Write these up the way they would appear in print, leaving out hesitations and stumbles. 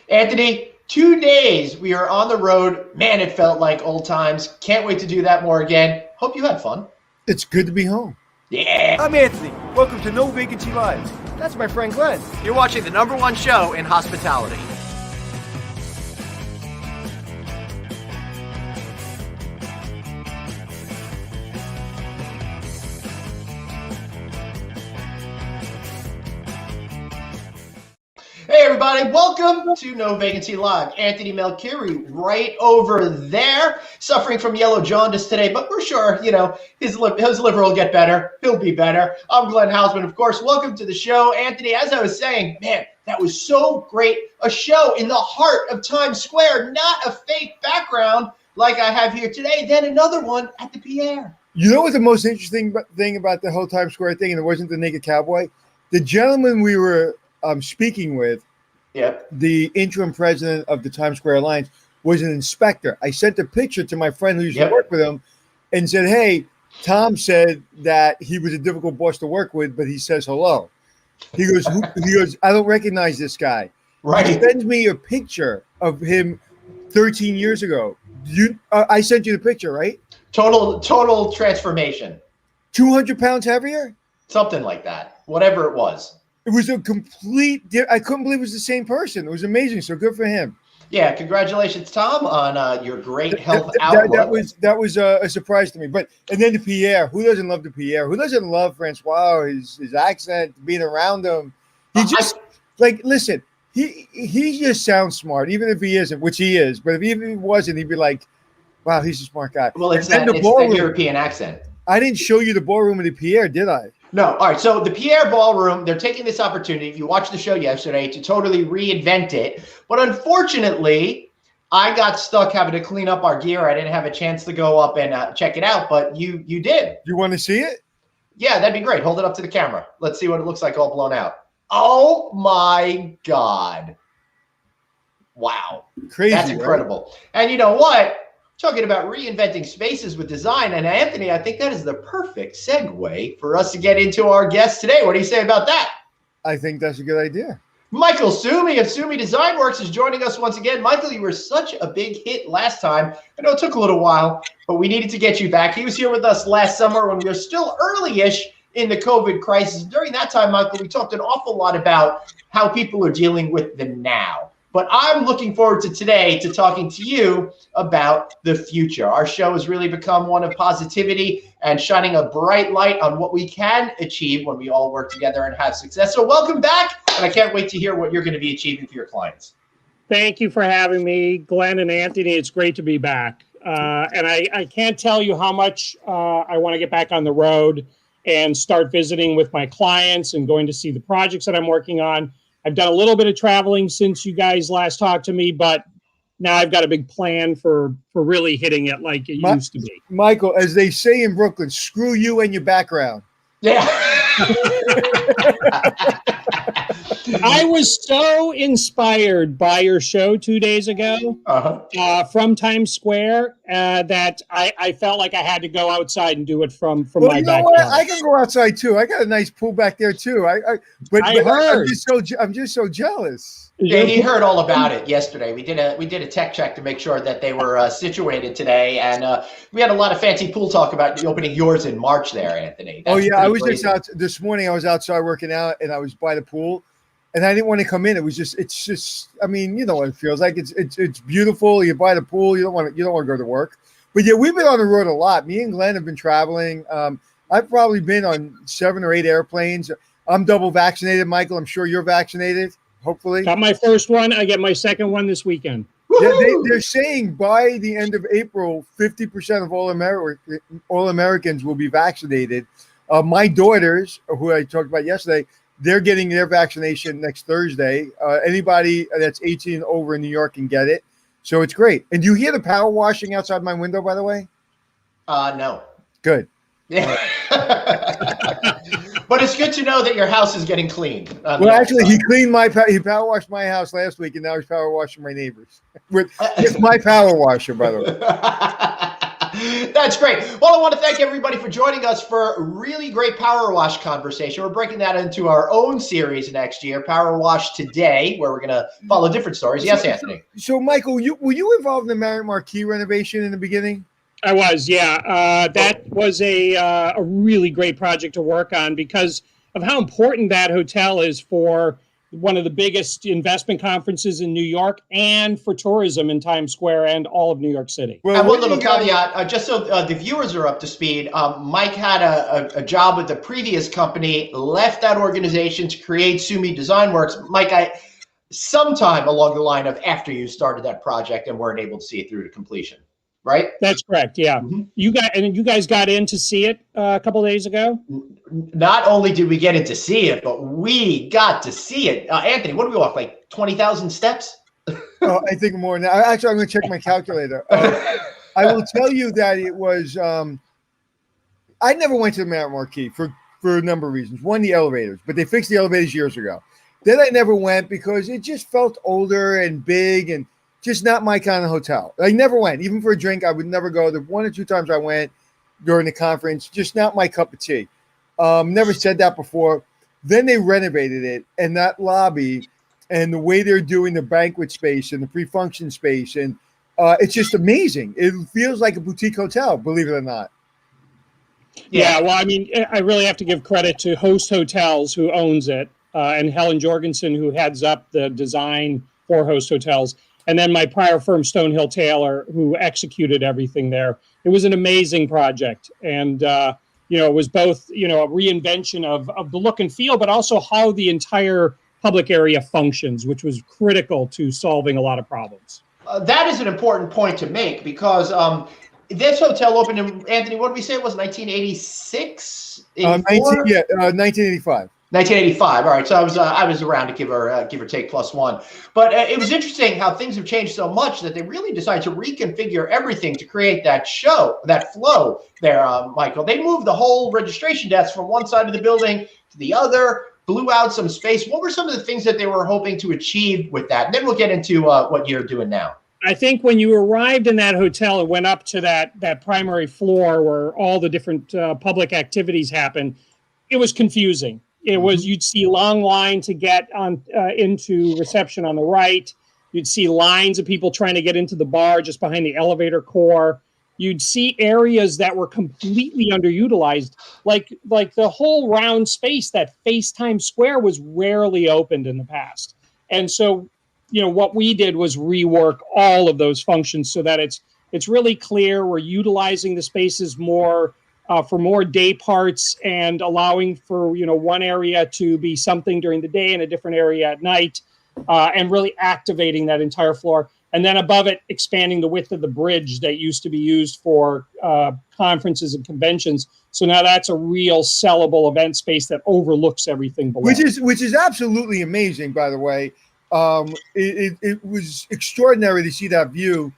Anthony, 2 days we are on the road. Man, it felt like old times. Can't wait to do that more again. Hope you had fun. It's good to be home. Yeah. I'm Anthony. Welcome to No Vacancy Live. That's my friend Glenn. You're watching the #1 show in hospitality. Hey everybody, welcome to No Vacancy Live. Anthony Melchiori right over there, suffering from yellow jaundice today, but we're sure, his liver will get better. He'll be better. I'm Glenn Hausman, of course. Welcome to the show. Anthony, as I was saying, man, that was so great. A show in the heart of Times Square, not a fake background like I have here today, then another one at the Pierre. You know what the most interesting thing about the whole Times Square thing, and it wasn't the Naked Cowboy? The gentleman we were speaking with, the interim president of the Times Square Alliance, was an inspector. I sent a picture to my friend who used to work with him and said, hey, Tom said that he was a difficult boss to work with, but he says hello. He goes, I don't recognize this guy. Right. He sends me a picture of him 13 years ago. I sent you the picture, right? Total transformation. 200 pounds heavier? Something like that. Whatever it was. It was a complete. I couldn't believe it was the same person. It was amazing. So good for him. Yeah, congratulations, Tom, on your great health outlook. That was a surprise to me. And then the Pierre. Who doesn't love the Pierre? Who doesn't love Francois? His accent, being around him. He just listen. He just sounds smart, even if he isn't, which he is. But if even he wasn't, he'd be like, "Wow, he's a smart guy." Well, it's that European accent. I didn't show you the ballroom of the Pierre, did I? No. All right. So the Pierre Ballroom, they're taking this opportunity, if you watched the show yesterday, to totally reinvent it. But unfortunately, I got stuck having to clean up our gear. I didn't have a chance to go up and check it out, but you did. You want to see it? Yeah, that'd be great. Hold it up to the camera. Let's see what it looks like all blown out. Oh, my God. Wow. Crazy. That's incredible. Right? And you know what? Talking about reinventing spaces with design. And Anthony, I think that is the perfect segue for us to get into our guest today. What do you say about that? I think that's a good idea. Michael Suomi of Suomi Design Works is joining us once again. Michael, you were such a big hit last time. I know it took a little while, but we needed to get you back. He was here with us last summer when we were still early-ish in the COVID crisis. During that time, Michael, we talked an awful lot about how people are dealing with the now. But I'm looking forward to today to talking to you about the future. Our show has really become one of positivity and shining a bright light on what we can achieve when we all work together and have success. So welcome back, and I can't wait to hear what you're going to be achieving for your clients. Thank you for having me, Glenn and Anthony. It's great to be back. And I can't tell you how much I want to get back on the road and start visiting with my clients and going to see the projects that I'm working on. I've done a little bit of traveling since you guys last talked to me, but now I've got a big plan for really hitting it like it used to be. Michael, as they say in Brooklyn, screw you and your background. Yeah. I was so inspired by your show 2 days ago from Times Square that I felt like I had to go outside and do it from my backyard. What? I can go outside too. I got a nice pool back there too. But heard. I'm just so jealous. Yeah, he heard all about it yesterday. We did a tech check to make sure that they were situated today, and we had a lot of fancy pool talk about opening yours in March there, Anthony. That's I was crazy. just out this morning. I was outside working out, and I was by the pool. And I didn't want to come in. It's just. I mean, you know what it feels like. It's beautiful. You're by the pool. You don't want to go to work. But yeah, we've been on the road a lot. Me and Glenn have been traveling. I've probably been on 7 or 8 airplanes. I'm double vaccinated, Michael. I'm sure you're vaccinated. Hopefully, got my first one. I get my second one this weekend. Yeah, they're saying by the end of April, 50% of all Americans will be vaccinated. My daughters, who I talked about yesterday, they're getting their vaccination next Thursday. Anybody that's 18 and over in New York can get it. So it's great. And do you hear the power washing outside my window, by the way? No. Good. Yeah. But it's good to know that your house is getting cleaned. Well, actually, he power washed my house last week, and now he's power washing my neighbors. It's my power washer, by the way. That's great. Well, I want to thank everybody for joining us for a really great Power Wash conversation. We're breaking that into our own series next year, Power Wash Today, where we're going to follow different stories. Yes, Anthony. So Michael, were you involved in the Marriott Marquis renovation in the beginning? I was, yeah. That was a really great project to work on because of how important that hotel is for one of the biggest investment conferences in New York and for tourism in Times Square and all of New York City. Well, and one little caveat, just so the viewers are up to speed, Mike had a job with the previous company, left that organization to create Suomi Design Works. Mike, sometime along the line of after you started that project and weren't able to see it through to completion, right? That's correct, yeah. Mm-hmm. You guys got in to see it a couple of days ago? Not only did we get in to see it, but we got to see it. Anthony, what did we walk, like 20,000 steps? I think more now. Actually, I'm going to check my calculator. I will tell you that it was, I never went to the Marriott Marquis for a number of reasons. One, the elevators, but they fixed the elevators years ago. Then I never went because it just felt older and big and just not my kind of hotel. I never went. Even for a drink, I would never go. The 1 or 2 times I went during the conference, just not my cup of tea. Never said that before. Then they renovated it, and that lobby and the way they're doing the banquet space and the pre-function space, and it's just amazing. It feels like a boutique hotel, believe it or not. Yeah, well, I mean, I really have to give credit to Host Hotels, who owns it, and Helen Jorgensen, who heads up the design for Host Hotels. And then my prior firm, Stonehill Taylor, who executed everything there. It was an amazing project. And, it was both, a reinvention of the look and feel, but also how the entire public area functions, which was critical to solving a lot of problems. That is an important point to make because this hotel opened in, Anthony, what did we say it was, 1986? 1985. 1985. All right, so I was around to give or take +1, but it was interesting how things have changed so much that they really decided to reconfigure everything to create that flow there, Michael. They moved the whole registration desk from one side of the building to the other, blew out some space. What were some of the things that they were hoping to achieve with that? And then we'll get into what you're doing now. I think when you arrived in that hotel and went up to that primary floor where all the different public activities happen, it was confusing. It was, you'd see long line to get on into reception on the right. You'd see lines of people trying to get into the bar just behind the elevator core. You'd see areas that were completely underutilized, like the whole round space that faced Times Square was rarely opened in the past. And so, what we did was rework all of those functions so that it's really clear. We're utilizing the spaces more for more day parts and allowing for, one area to be something during the day and a different area at night, and really activating that entire floor. And then above it, expanding the width of the bridge that used to be used for conferences and conventions. So now that's a real sellable event space that overlooks everything below. Which is absolutely amazing, by the way. It was extraordinary to see that view.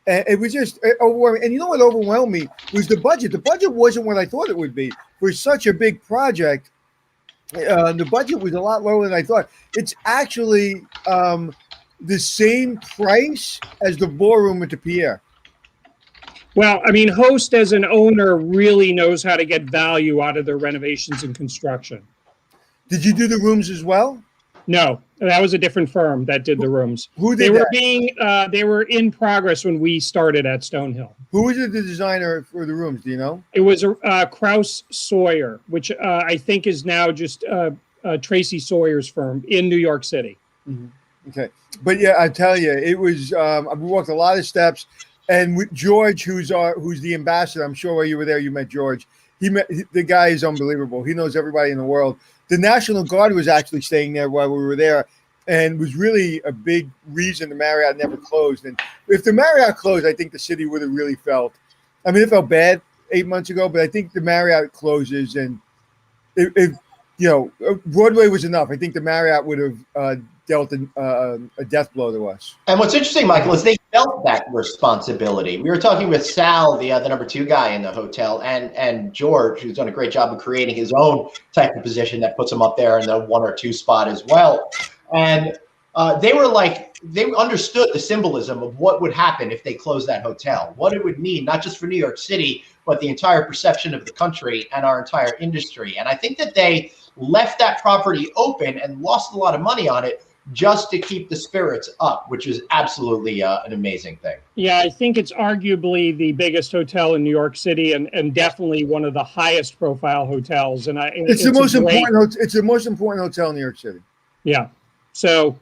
It was just overwhelming. And you know what overwhelmed me was the budget. The budget wasn't what I thought it would be. For such a big project, the budget was a lot lower than I thought. It's actually the same price as the ballroom at the Pierre. Well, I mean, Host as an owner really knows how to get value out of their renovations and construction. Did you do the rooms as well? No, that was a different firm that did the rooms. Who did they were in progress when we started at Stonehill. Who was the designer for the rooms? Do you know? It was Kraus Sawyer, which I think is now just Tracy Sawyer's firm in New York City. Mm-hmm. Okay, but yeah, I tell you, it was. We walked a lot of steps, and with George, who's the ambassador. I'm sure while you were there, you met George. The guy is unbelievable. He knows everybody in the world. The National Guard was actually staying there while we were there and was really a big reason the Marriott never closed. And if the Marriott closed, I think the city would have really felt. I mean, it felt bad 8 months ago, but I think the Marriott closes and Broadway was enough. I think the Marriott would have dealt a death blow to us. And what's interesting, Michael, is they felt that responsibility. We were talking with Sal, the number 2 guy in the hotel, and George, who's done a great job of creating his own type of position that puts him up there in the 1 or 2 spot as well. And they were like, they understood the symbolism of what would happen if they closed that hotel, what it would mean, not just for New York City, but the entire perception of the country and our entire industry. And I think that they left that property open and lost a lot of money on it just to keep the spirits up, which is absolutely an amazing thing. Yeah, I think it's arguably the biggest hotel in New York City, and definitely one of the highest profile hotels. And it's the most important. It's the most important hotel in New York City. Yeah. So,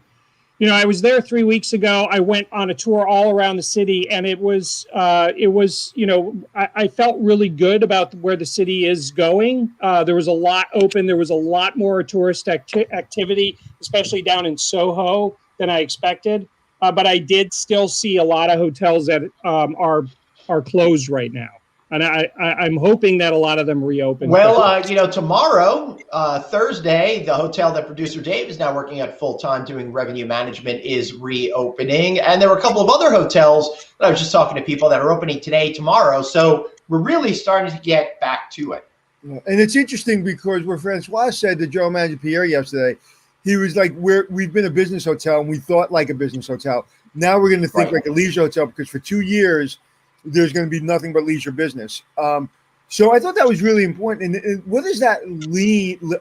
you know, I was there 3 weeks ago. I went on a tour all around the city, and it was, you know, I felt really good about where the city is going. There was a lot open. There was a lot more tourist activity, especially down in Soho, than I expected. But I did still see a lot of hotels that are closed right now. And I'm hoping that a lot of them reopen. Well, you know, tomorrow, Thursday, the hotel that producer Dave is now working at full time doing revenue management is reopening. And there were a couple of other hotels that I was just talking to people that are opening today, tomorrow. So we're really starting to get back to it. And it's interesting because what Francois said to Joe Manager Pierre yesterday, he was like, we've been a business hotel and we thought like a business hotel. Now we're going to think like a leisure hotel because for 2 years, there's going to be nothing but leisure business. So I thought that was really important. And what does that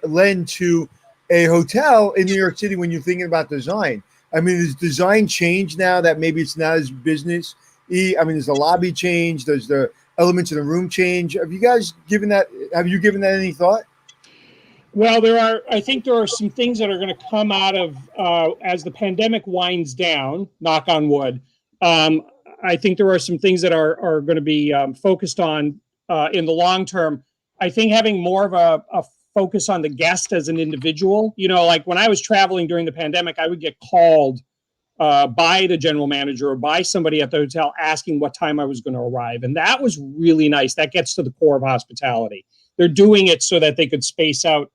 lend to a hotel in New York City when you're thinking about design? I mean, is design changed now that maybe it's not as business-y? I mean, does the lobby change? Does the elements in the room change? Have you given that any thought? Well, I think there are some things that are going to come out of as the pandemic winds down, knock on wood. I think there are some things that are going to be focused on in the long term. I think having more of a focus on the guest as an individual, you know, like when I was traveling during the pandemic, I would get called by the general manager or by somebody at the hotel asking what time I was going to arrive. And that was really nice. That gets to the core of hospitality. They're doing it so that they could space out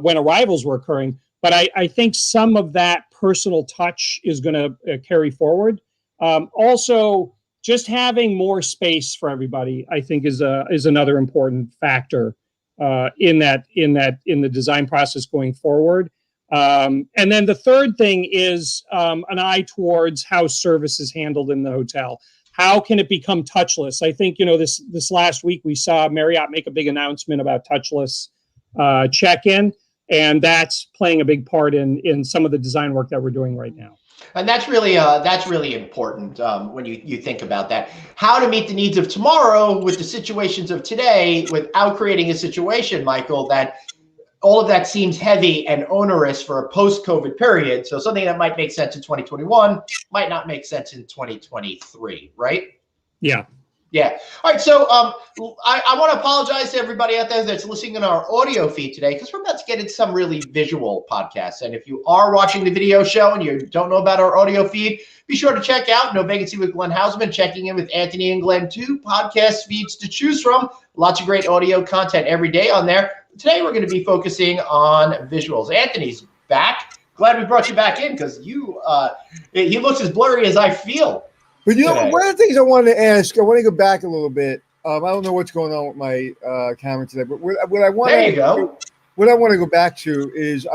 when arrivals were occurring. But I think some of that personal touch is going to carry forward. Also, just having more space for everybody, I think, is another important factor in the design process going forward. And then the third thing is an eye towards how service is handled in the hotel. How can it become touchless? I think, you know, this last week we saw Marriott make a big announcement about touchless check-in, and that's playing a big part in some of the design work that we're doing right now. And that's really important when you think about that. How to meet the needs of tomorrow with the situations of today without creating a situation, Michael, that all of that seems heavy and onerous for a post-COVID period. So something that might make sense in 2021 might not make sense in 2023, right? Yeah. Yeah. All right. So I want to apologize to everybody out there that's listening in our audio feed today because we're about to get into some really visual podcasts. And if you are watching the video show and you don't know about our audio feed, be sure to check out No Vacancy with Glenn Hausman, checking in with Anthony and Glenn too. Podcast feeds to choose from. Lots of great audio content every day on there. Today we're going to be focusing on visuals. Anthony's back. Glad we brought you back in because he looks as blurry as I feel. But you know, one of the things I wanted to ask, I want to go back a little bit. I don't know what's going on with my camera today, but what I want to go back to is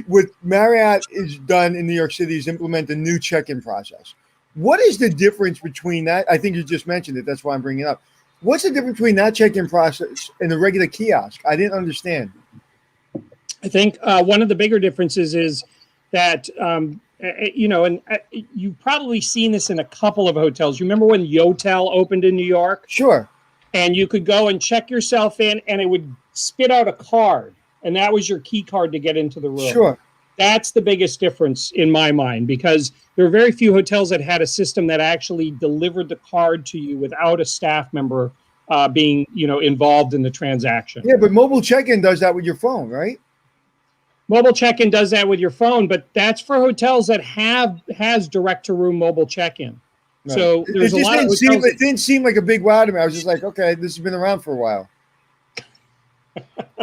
what Marriott is done in New York City is implement a new check-in process. What is the difference between that? I think you just mentioned it. That's why I'm bringing it up. What's the difference between that check-in process and the regular kiosk? I didn't understand. I think one of the bigger differences is that you've probably seen this in a couple of hotels. You remember when Yotel opened in New York? Sure. And you could go and check yourself in, and it would spit out a card, and that was your key card to get into the room. Sure. That's the biggest difference in my mind, because there are very few hotels that had a system that actually delivered the card to you without a staff member being, involved in the transaction. Yeah, but mobile check-in does that with your phone, right? Mobile check-in does that with your phone, but that's for hotels that has direct-to-room mobile check-in. Right. So there's a lot of hotels. It didn't seem like a big wow to me. I was just like, okay, this has been around for a while.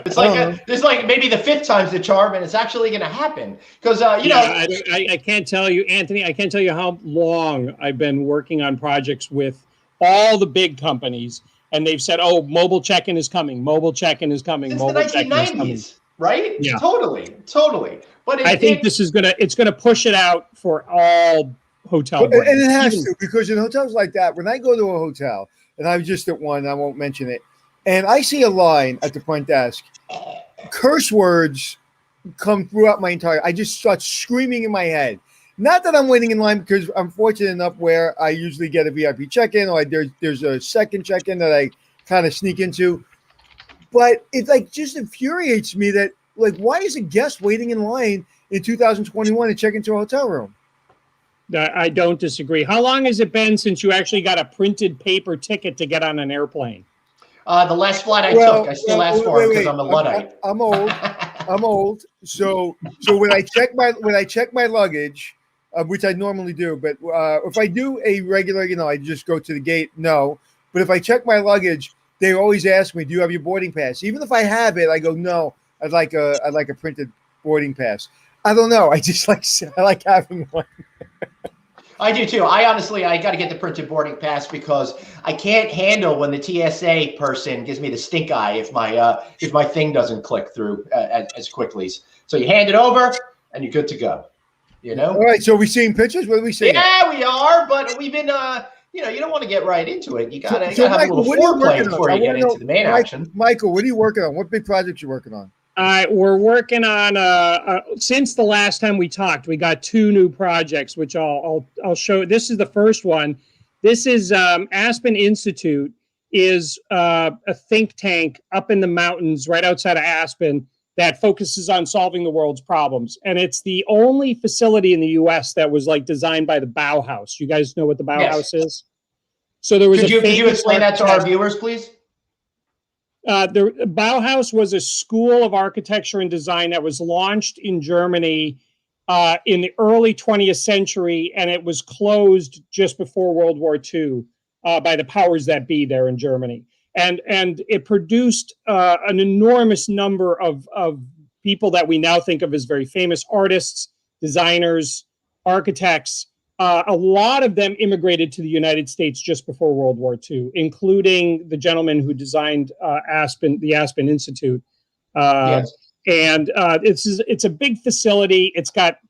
It's like maybe the fifth time's the charm, and it's actually going to happen because I can't tell you, Anthony. I can't tell you how long I've been working on projects with all the big companies, and they've said, "Oh, mobile check-in is coming. Mobile check-in is coming." Since the 1990s. Right? Yeah. Totally. But I think it's gonna push it out for all hotel brands. And it has to, because in hotels like that, when I go to a hotel, and I was just at one, I won't mention it, and I see a line at the front desk, curse words come throughout my entire. I just start screaming in my head. Not that I'm waiting in line, because I'm fortunate enough where I usually get a VIP check-in, or there's a second check-in that I kind of sneak into. But it like just infuriates me that like, why is a guest waiting in line in 2021 to check into a hotel room? I don't disagree. How long has it been since you actually got a printed paper ticket to get on an airplane? The last flight I took, I still asked for it because I'm a Luddite. I'm old. I'm old. So when I check my luggage, which I normally do, but if I do a regular, I just go to the gate. No, but if I check my luggage, they always ask me, "Do you have your boarding pass?" Even if I have it, I go, "No, I'd like a printed boarding pass." I don't know. I like having one. I do too. I got to get the printed boarding pass because I can't handle when the TSA person gives me the stink eye if my thing doesn't click through as quickly. So you hand it over and you're good to go. All right. So we seeing pictures? What are we seeing? Yeah, we are. But we've been, you don't want to get right into it. You gotta have Michael, a little foreplay before you get into the main action. Michael, what are you working on? What big projects you working on? We're working on since the last time we talked, we got 2 new projects, which I'll show. This is the first one. This is Aspen Institute is a think tank up in the mountains right outside of Aspen that focuses on solving the world's problems. And it's the only facility in the U.S. that was like designed by the Bauhaus. You guys know what the Bauhaus is? So there was. Could you explain that to our viewers, please? The Bauhaus was a school of architecture and design that was launched in Germany in the early 20th century, and it was closed just before World War II by the powers that be there in Germany. And it produced an enormous number of people that we now think of as very famous artists, designers, architects. A lot of them immigrated to the United States just before World War II, including the gentleman who designed the Aspen Institute. Yes. And it's a big facility. It's got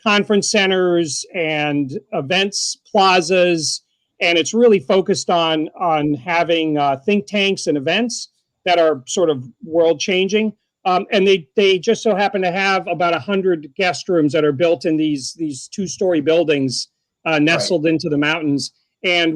conference centers and events plazas, and it's really focused on having think tanks and events that are sort of world changing. And they just so happen to have about 100 guest rooms that are built in these 2-story buildings nestled into the mountains. And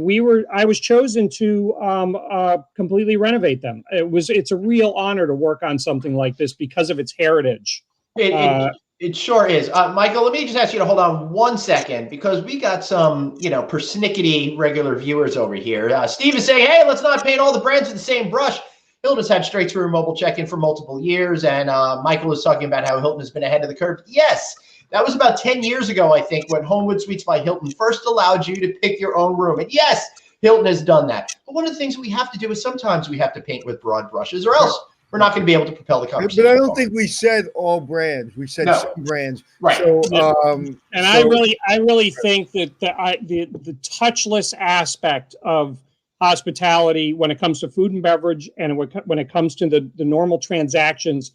I was chosen to completely renovate them. It's a real honor to work on something like this because of its heritage. It sure is. Michael, let me just ask you to hold on 1 second because we got some, persnickety regular viewers over here. Steve is saying, hey, let's not paint all the brands with the same brush. Hilton has had straight through mobile check-in for multiple years. And Michael is talking about how Hilton has been ahead of the curve. Yes. That was about 10 years ago, I think, when Homewood Suites by Hilton first allowed you to pick your own room. And yes, Hilton has done that. But one of the things we have to do is sometimes we have to paint with broad brushes or else we're not going to be able to propel the conversation. But I don't think we said all brands. We said some brands. Right. So, I really think that the touchless aspect of hospitality when it comes to food and beverage and when it comes to the normal transactions,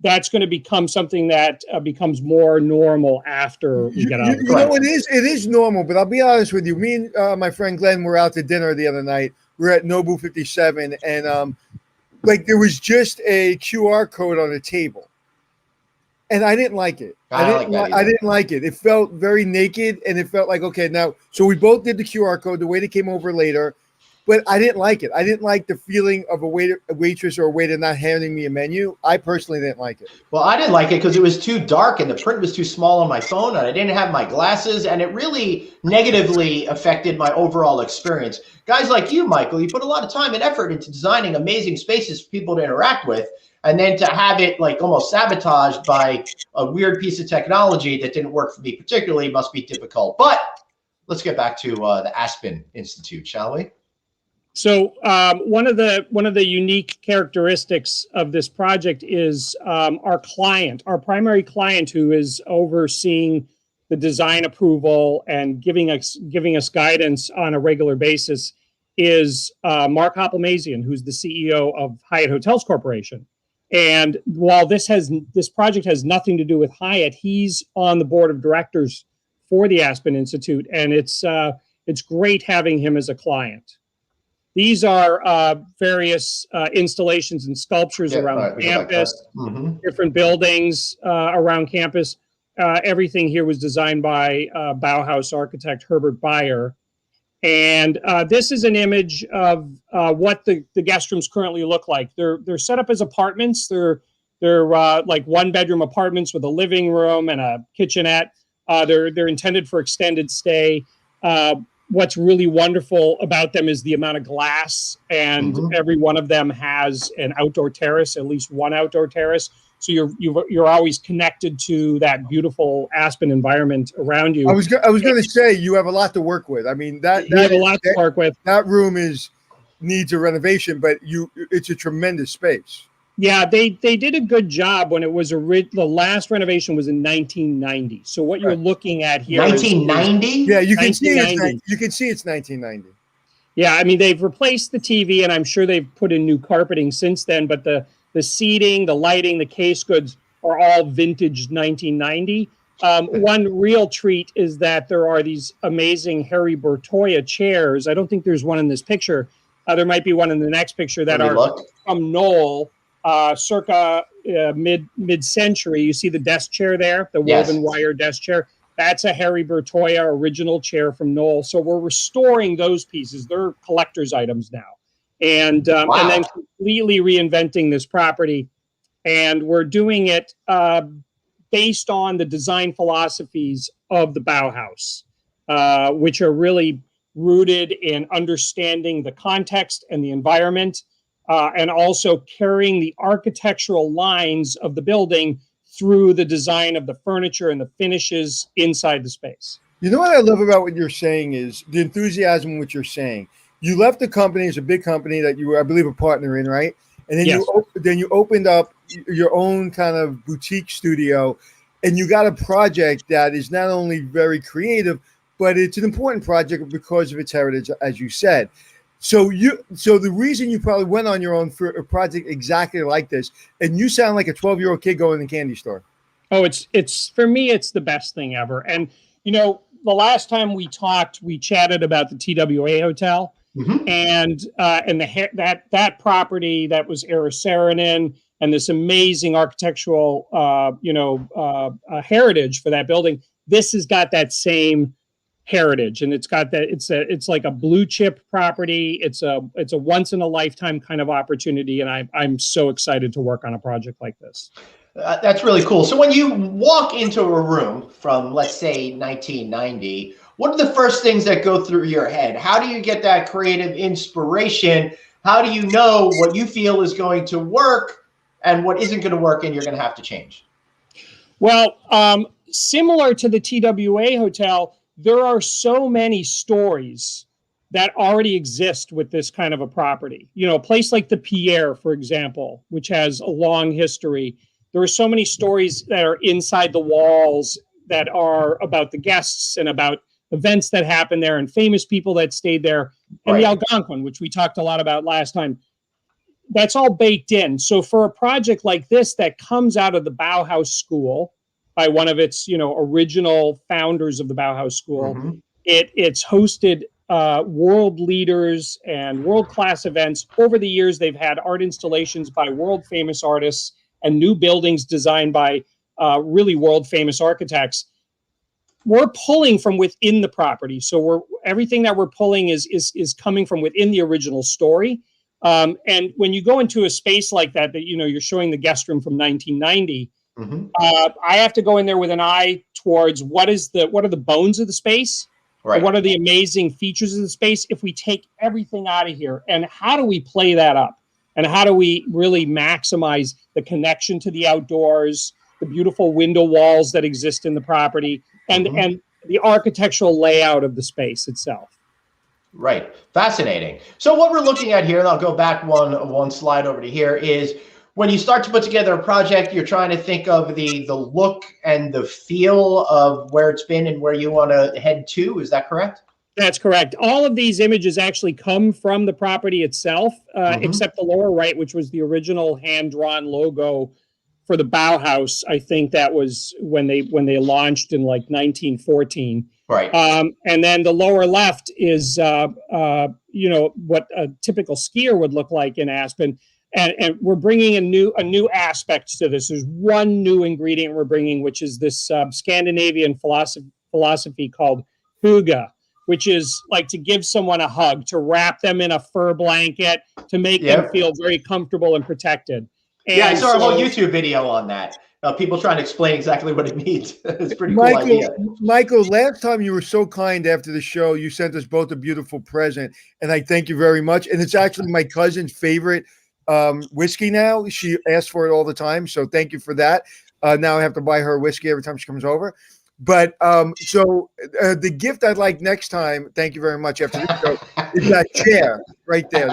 that's going to become something that becomes more normal after we get out. It is normal, but I'll be honest with you. Me and my friend Glenn were out to dinner the other night. We were at Nobu 57, and there was just a QR code on the table, and I didn't like it. I didn't like it. It felt very naked, and it felt like, okay, now, so we both did the QR code, the waiter came over later, but I didn't like it. I didn't like the feeling of a waitress or a waiter not handing me a menu. I personally didn't like it. Well, I didn't like it because it was too dark and the print was too small on my phone and I didn't have my glasses, and it really negatively affected my overall experience. Guys like you, Michael, you put a lot of time and effort into designing amazing spaces for people to interact with, and then to have it like almost sabotaged by a weird piece of technology that didn't work for me particularly must be difficult. But let's get back to the Aspen Institute, shall we? So one of the unique characteristics of this project is our primary client, who is overseeing the design approval and giving us guidance on a regular basis, is Mark Hoppelmazian, who's the CEO of Hyatt Hotels Corporation. And while this project has nothing to do with Hyatt, he's on the board of directors for the Aspen Institute, and it's great having him as a client. These are various installations and sculptures around campus, different buildings around campus. Everything here was designed by Bauhaus architect Herbert Bayer. And this is an image of what the guest rooms currently look like. They're set up as apartments. They're like one-bedroom apartments with a living room and a kitchenette. They're intended for extended stay. What's really wonderful about them is the amount of glass, and every one of them has an outdoor terrace, at least one outdoor terrace. So you're always connected to that beautiful Aspen environment around you. I was going to say you have a lot to work with. I mean you have a lot to work with. That room needs a renovation, but it's a tremendous space. Yeah, they did a good job when it was the last renovation was in 1990. So what you're looking at here 1990? Yeah, you can see it's 1990. Yeah, I mean they've replaced the TV, and I'm sure they've put in new carpeting since then, but the seating, the lighting, the case goods are all vintage 1990. One real treat is that there are these amazing Harry Bertoia chairs. I don't think there's one in this picture. There might be one in the next picture that are from Knoll, circa mid-century. You see the desk chair there, the woven wire desk chair. That's a Harry Bertoia original chair from Knoll. So we're restoring those pieces. They're collector's items now. And then completely reinventing this property. And we're doing it based on the design philosophies of the Bauhaus, which are really rooted in understanding the context and the environment, and also carrying the architectural lines of the building through the design of the furniture and the finishes inside the space. You know what I love about what you're saying is the enthusiasm in what you're saying. You left the company, it's a big company that you were, I believe, a partner in, right? And then you opened up your own kind of boutique studio, and you got a project that is not only very creative, but it's an important project because of its heritage, as you said. So the reason you probably went on your own for a project exactly like this, and you sound like a 12-year-old kid going to the candy store. Oh, it's for me, it's the best thing ever. And the last time we talked, we chatted about the TWA Hotel. And that property that was Eero Saarinen, and this amazing architectural heritage for that building. This has got that same heritage, and it's got that. It's like a blue chip property. It's a once in a lifetime kind of opportunity, and I'm so excited to work on a project like this. That's really cool. So when you walk into a room from, let's say, 1990. What are the first things that go through your head? How do you get that creative inspiration? How do you know what you feel is going to work and what isn't going to work and you're going to have to change? Well, similar to the TWA Hotel, there are so many stories that already exist with this kind of a property. A place like the Pierre, for example, which has a long history. There are so many stories that are inside the walls that are about the guests and about events that happened there and famous people that stayed there, and the Algonquin, which we talked a lot about last time. That's all baked in. So for a project like this that comes out of the Bauhaus School by one of its, original founders of the Bauhaus School, it's hosted world leaders and world-class events. Over the years, they've had art installations by world-famous artists and new buildings designed by really world-famous architects. We're pulling from within the property. So everything that we're pulling is coming from within the original story. And when you go into a space like that, you're showing the guest room from 1990, I have to go in there with an eye towards what are the bones of the space? Right. What are the amazing features of the space if we take everything out of here? And how do we play that up? And how do we really maximize the connection to the outdoors, the beautiful window walls that exist in the property, and the architectural layout of the space itself? Right. Fascinating. So what we're looking at here, and I'll go back one slide over to here, is when you start to put together a project, you're trying to think of the look and the feel of where it's been and where you want to head to. Is that correct? That's correct. All of these images actually come from the property itself, except the lower right, which was the original hand-drawn logo for the Bauhaus. I think that was when they launched in like 1914. Right. And then the lower left is what a typical skier would look like in Aspen. And we're bringing a new aspect to this. There's one new ingredient we're bringing, which is this Scandinavian philosophy called hygge, which is like to give someone a hug, to wrap them in a fur blanket, to make them feel very comfortable and protected. And I saw a whole YouTube video on that. People trying to explain exactly what it means. It's a pretty cool idea. Michael, last time you were so kind after the show, you sent us both a beautiful present, and I thank you very much. And it's actually my cousin's favorite whiskey now. She asks for it all the time, so thank you for that. Now I have to buy her whiskey every time she comes over. But the gift I'd like next time, thank you very much, after this show, is that chair right there.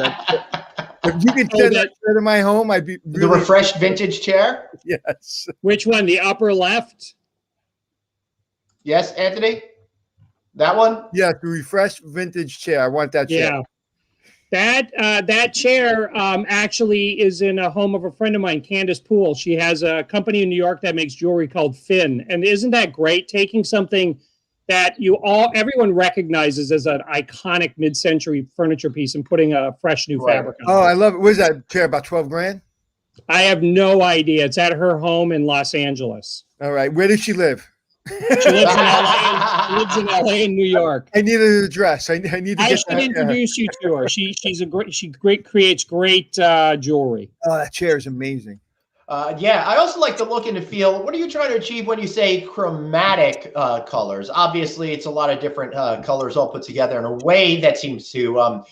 If you could send that chair to my home, I'd be really— The refreshed vintage chair? Yes. Which one? The upper left? Yes, Anthony? That one? Yeah, the refreshed vintage chair. I want that chair. Yeah. That chair actually is in a home of a friend of mine, Candace Poole. She has a company in New York that makes jewelry called Finn. And isn't that great? Taking something that everyone recognizes as an iconic mid-century furniture piece and putting a fresh new fabric on it. Oh, I love it. What is that chair? About 12 grand? I have no idea. It's at her home in Los Angeles. All right. Where does she live? She lives in LA and New York. I need an address. I need to I should introduce you to her. She creates great jewelry. Oh, that chair is amazing. I also like the look and the feel. What are you trying to achieve when you say chromatic colors? Obviously, it's a lot of different colors all put together in a way that seems to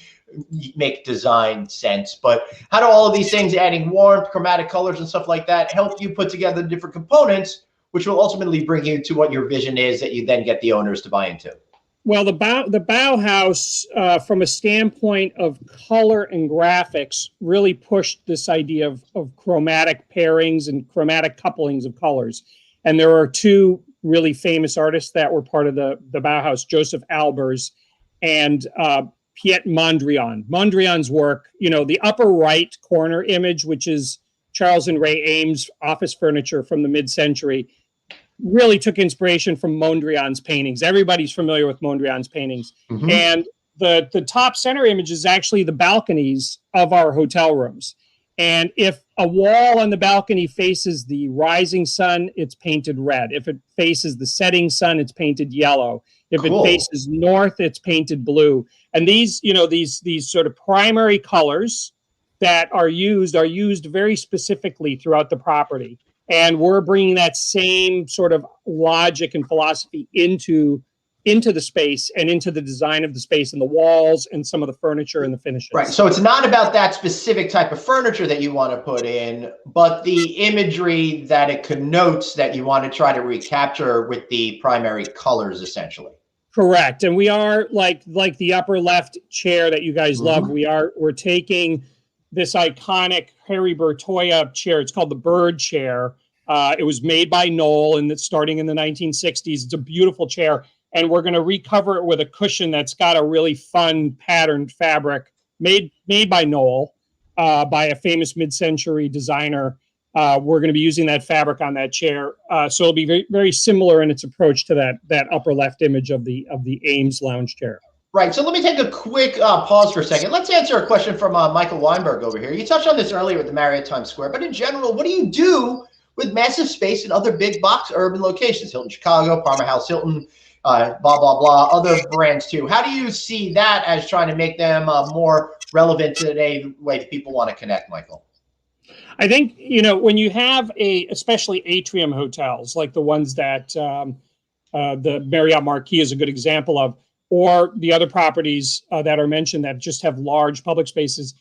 make design sense. But how do all of these things, adding warmth, chromatic colors, and stuff like that, help you put together different components, which will ultimately bring you to what your vision is that you then get the owners to buy into? Well, the Bauhaus, from a standpoint of color and graphics, really pushed this idea of chromatic pairings and chromatic couplings of colors. And there are two really famous artists that were part of the Bauhaus, Joseph Albers and Piet Mondrian. Mondrian's work, the upper right corner image, which is Charles and Ray Ames' office furniture from the mid-century, really took inspiration from Mondrian's paintings. Everybody's familiar with Mondrian's paintings. Mm-hmm. And the top center image is actually the balconies of our hotel rooms. And if a wall on the balcony faces the rising sun, it's painted red. If it faces the setting sun, it's painted yellow. If it faces north, it's painted blue. And these sort of primary colors that are used very specifically throughout the property. And we're bringing that same sort of logic and philosophy into the space and into the design of the space and the walls and some of the furniture and the finishes. Right. So it's not about that specific type of furniture that you want to put in, but the imagery that it connotes that you want to try to recapture with the primary colors, essentially. Correct. And we are like the upper left chair that you guys love. We're taking this iconic Harry Bertoia chair. It's called the Bird Chair. It was made by Knoll and it's starting in the 1960s. It's a beautiful chair. And we're going to recover it with a cushion that's got a really fun patterned fabric made by Knoll, by a famous mid-century designer. We're going to be using that fabric on that chair. So it'll be very, very similar in its approach to that upper left image of the Ames lounge chair. Right. So let me take a quick pause for a second. Let's answer a question from Michael Weinberg over here. You touched on this earlier with the Marriott Times Square, but in general, what do you do with massive space in other big box urban locations? Hilton Chicago, Parma House Hilton, blah, blah, blah, other brands too. How do you see that as trying to make them more relevant today, the way people want to connect, Michael? I think, when you have especially atrium hotels, like the ones that the Marriott Marquis is a good example of, or the other properties that are mentioned that just have large public spaces.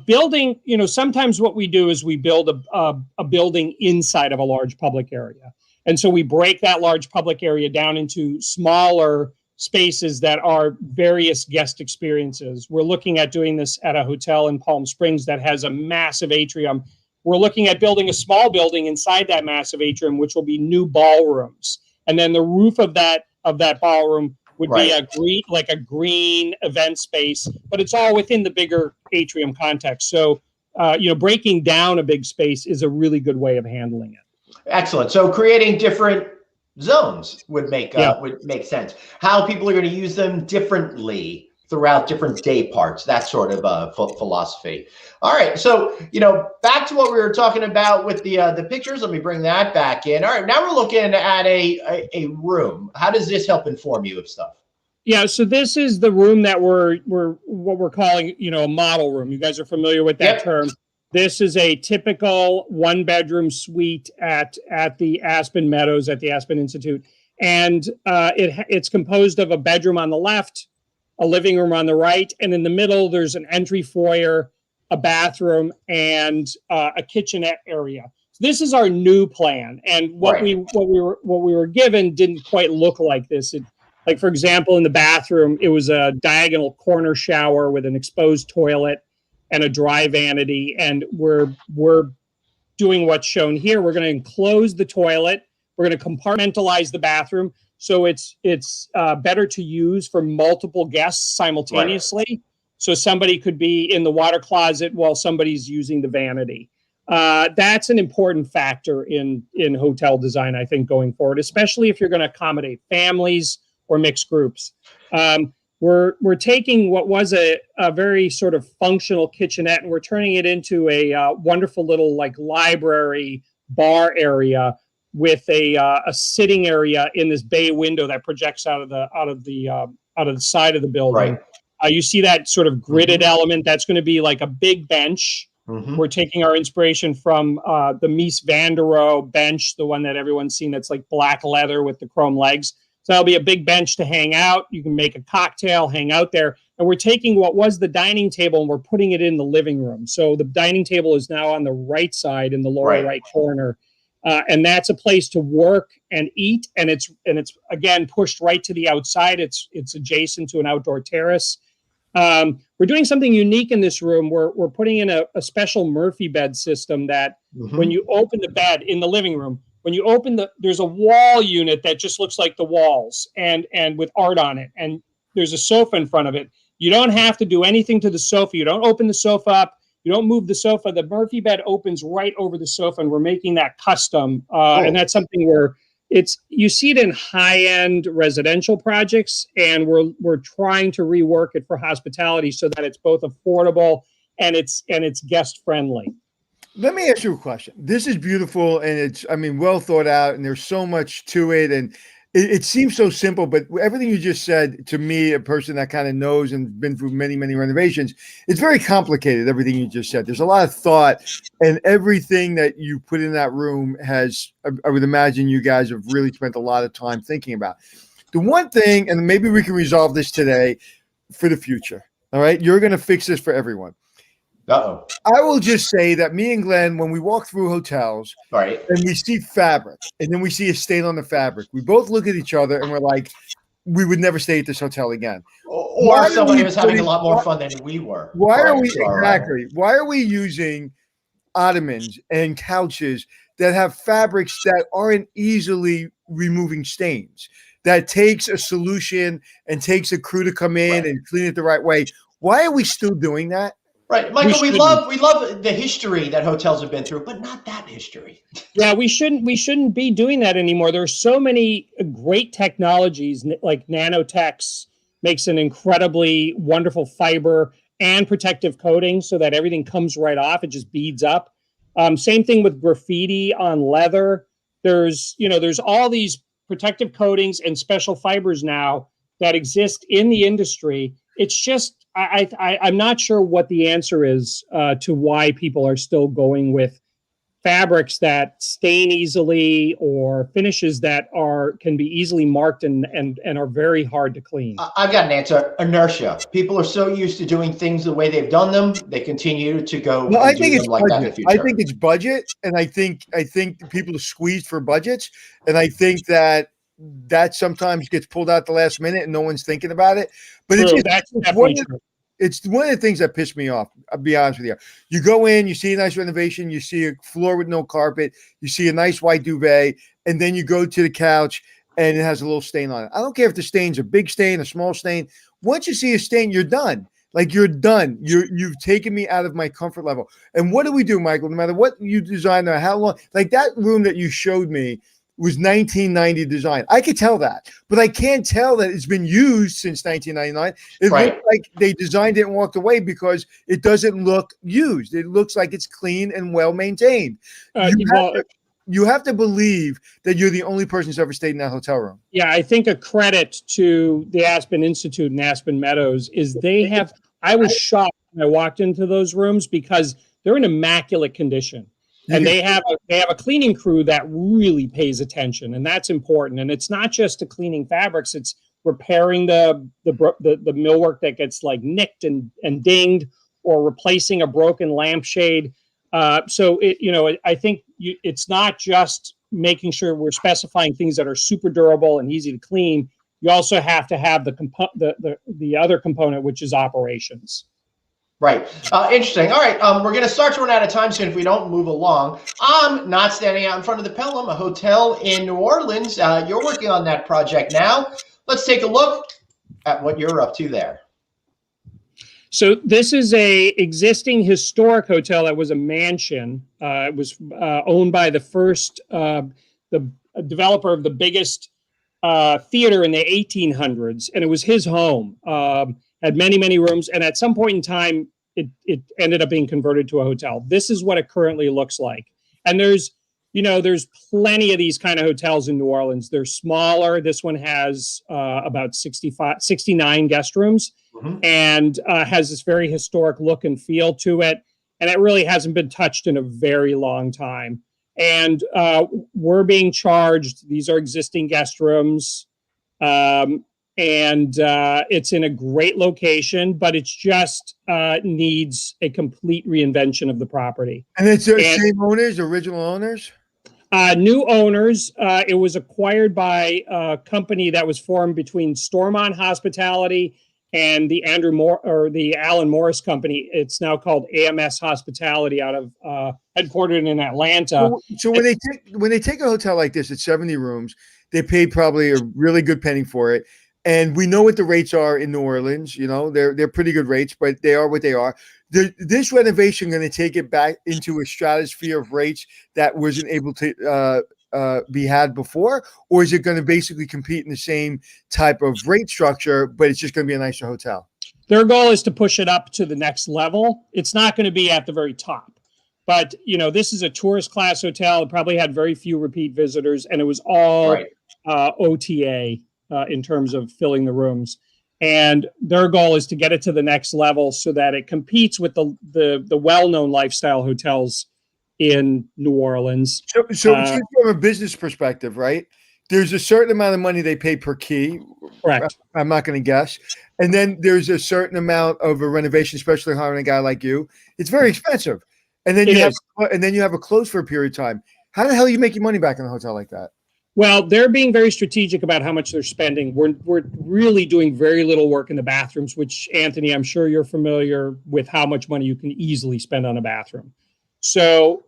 Building, sometimes what we do is we build a building inside of a large public area. And so we break that large public area down into smaller spaces that are various guest experiences. We're looking at doing this at a hotel in Palm Springs that has a massive atrium. We're looking at building a small building inside that massive atrium, which will be new ballrooms. And then the roof of that ballroom would be a green event space, but it's all within the bigger atrium context. So, breaking down a big space is a really good way of handling it. Excellent. So creating different zones would make sense. How people are going to use them differently throughout different day parts, that sort of philosophy. All right, so back to what we were talking about with the pictures. Let me bring that back in. All right, now we're looking at a room. How does this help inform you of stuff? Yeah, so this is the room that we're what we're calling a model room. You guys are familiar with that term. This is a typical 1-bedroom suite at the Aspen Meadows at the Aspen Institute, and it's composed of a bedroom on the left, a living room on the right, and in the middle there's an entry foyer, a bathroom, and a kitchenette area. So this is our new plan, and what we were given didn't quite look like this. Like, for example, in the bathroom, it was a diagonal corner shower with an exposed toilet and a dry vanity, and we're doing what's shown here. We're going to enclose the toilet. We're going to compartmentalize the bathroom. So it's better to use for multiple guests simultaneously. Right. So somebody could be in the water closet while somebody's using the vanity. That's an important factor in hotel design, I think, going forward, especially if you're going to accommodate families or mixed groups. We're taking what was a very sort of functional kitchenette, and we're turning it into a wonderful little library bar area with a sitting area in this bay window that projects out of the side of the building. Right. You see that sort of gridded element. That's going to be like a big bench. Mm-hmm. We're taking our inspiration from the Mies van der Rohe bench, the one that everyone's seen that's like black leather with the chrome legs. So that'll be a big bench to hang out. You can make a cocktail, hang out there. And we're taking what was the dining table and we're putting it in the living room. So the dining table is now on the right side in the lower right corner. And that's a place to work and eat. And it's again pushed right to the outside. It's adjacent to an outdoor terrace. We're doing something unique in this room. We're putting in a special Murphy bed system that when you open the bed in the living room, when you open there's a wall unit that just looks like the walls and with art on it. And there's a sofa in front of it. You don't have to do anything to the sofa. You don't open the sofa up. You don't move the sofa. The Murphy bed opens right over the sofa, and we're making that custom. And that's something where you see it in high-end residential projects, and we're trying to rework it for hospitality so that it's both affordable and it's guest friendly. Let me ask you a question. This is beautiful, and it's well thought out, and there's so much to it, and it seems so simple, but everything you just said to me, a person that kind of knows and been through many, many renovations, it's very complicated, everything you just said. There's a lot of thought, and everything that you put in that room I would imagine you guys have really spent a lot of time thinking about. The one thing, and maybe we can resolve this today for the future, all right? You're going to fix this for everyone. Uh-oh. I will just say that me and Glenn, when we walk through hotels and we see fabric and then we see a stain on the fabric, we both look at each other and we're like, we would never stay at this hotel again. Or somebody was having a lot more fun than we were. Why are we using ottomans and couches that have fabrics that aren't easily removing stains? That takes a solution and takes a crew to come in and clean it the right way. Why are we still doing that? Right, Michael, we love the history that hotels have been through, but not that history. Yeah, we shouldn't be doing that anymore. There's so many great technologies, like Nanotex makes an incredibly wonderful fiber and protective coating so that everything comes right off. It just beads up. Same thing with graffiti on leather. There's all these protective coatings and special fibers now that exist in the industry. It's just, I'm not sure what the answer is to why people are still going with fabrics that stain easily or finishes that can be easily marked and are very hard to clean. I've got an answer. Inertia. People are so used to doing things the way they've done them, they continue to go. Well, I think it's like that in the future. I think it's budget, and I think people are squeezed for budgets, and I think that sometimes gets pulled out the last minute and no one's thinking about it. But it's one of the things that pissed me off. I'll be honest with you. You go in, you see a nice renovation, you see a floor with no carpet, you see a nice white duvet, and then you go to the couch and it has a little stain on it. I don't care if the stain's a big stain, a small stain. Once you see a stain, you're done. Like, you're done. You've taken me out of my comfort level. And what do we do, Michael? No matter what you design or how long, like that room that you showed me was 1990 design. I could tell that, but I can't tell that it's been used since 1999. It looks like they designed it and walked away because it doesn't look used. It looks like it's clean and well maintained. You have to believe that you're the only person who's ever stayed in that hotel room. Yeah, I think a credit to the Aspen Institute and Aspen Meadows is they have, I was shocked when I walked into those rooms because they're in immaculate condition. And they have a cleaning crew that really pays attention, and that's important. And it's not just to cleaning fabrics; it's repairing the millwork that gets like nicked and dinged, or replacing a broken lampshade. So I think it's not just making sure we're specifying things that are super durable and easy to clean. You also have to have the other component, which is operations. Right. Interesting. All right. We're going to start to run out of time soon if we don't move along. I'm not standing out in front of the Pelham, a hotel in New Orleans. You're working on that project now. Let's take a look at what you're up to there. So this is a existing historic hotel that was a mansion. It was owned by the first the developer of the biggest theater in the 1800s, and it was his home. Had many, many rooms, and at some point in time, it ended up being converted to a hotel. This is what it currently looks like. And there's plenty of these kind of hotels in New Orleans. They're smaller. This one has about 69 guest rooms, and has this very historic look and feel to it. And it really hasn't been touched in a very long time. And we're being charged. These are existing guest rooms. And it's in a great location, but it's just needs a complete reinvention of the property. And it's the same owners, original owners? New owners. It was acquired by a company that was formed between Stormont Hospitality and the Alan Morris Company. It's now called AMS Hospitality, out of headquartered in Atlanta. So when they take a hotel like this, it's 70 rooms. They paid probably a really good penny for it. And we know what the rates are in New Orleans. You know, they're pretty good rates, but they are what they are. This renovation going to take it back into a stratosphere of rates that wasn't able to be had before, or is it going to basically compete in the same type of rate structure, but it's just going to be a nicer hotel? Their goal is to push it up to the next level. It's not going to be at the very top, but this is a tourist class hotel. It probably had very few repeat visitors, and it was all OTA. In terms of filling the rooms, and their goal is to get it to the next level so that it competes with the well-known lifestyle hotels in New Orleans. So from a business perspective, right? There's a certain amount of money they pay per key. Correct. I'm not going to guess. And then there's a certain amount of a renovation, especially hiring a guy like you. It's very expensive. And then you have a close for a period of time. How the hell are you making money back in a hotel like that? Well, they're being very strategic about how much they're spending. We're really doing very little work in the bathrooms, which, Anthony, I'm sure you're familiar with how much money you can easily spend on a bathroom. So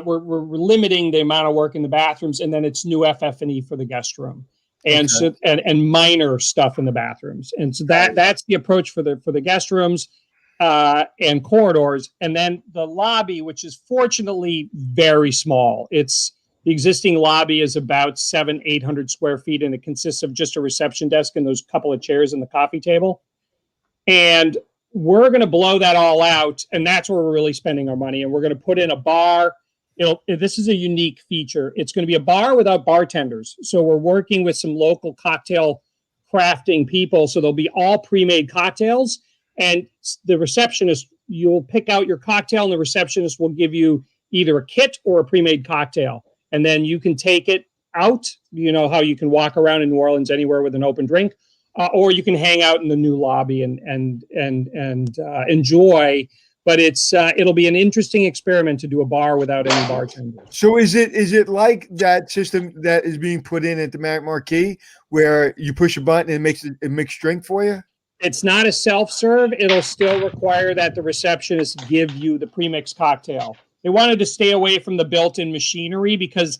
we're limiting the amount of work in the bathrooms, and then it's new FF&E for the guest room, and and minor stuff in the bathrooms. And so that's the approach for the guest rooms and corridors, and then the lobby, which is fortunately very small. The existing lobby is about 700-800 square feet, and it consists of just a reception desk and those couple of chairs and the coffee table. And we're going to blow that all out, and that's where we're really spending our money. And we're going to put in a bar. This is a unique feature. It's going to be a bar without bartenders. So we're working with some local cocktail crafting people. So there'll be all pre-made cocktails, and the receptionist, you'll pick out your cocktail, and the receptionist will give you either a kit or a pre-made cocktail. And then you can take it out. You know how you can walk around in New Orleans anywhere with an open drink, or you can hang out in the new lobby and enjoy. But it'll be an interesting experiment to do a bar without any bartenders. So is it like that system that is being put in at the Marriott Marquis, where you push a button and it makes a mixed drink for you? It's not a self-serve. It'll still require that the receptionist give you the pre-mixed cocktail. They wanted to stay away from the built-in machinery because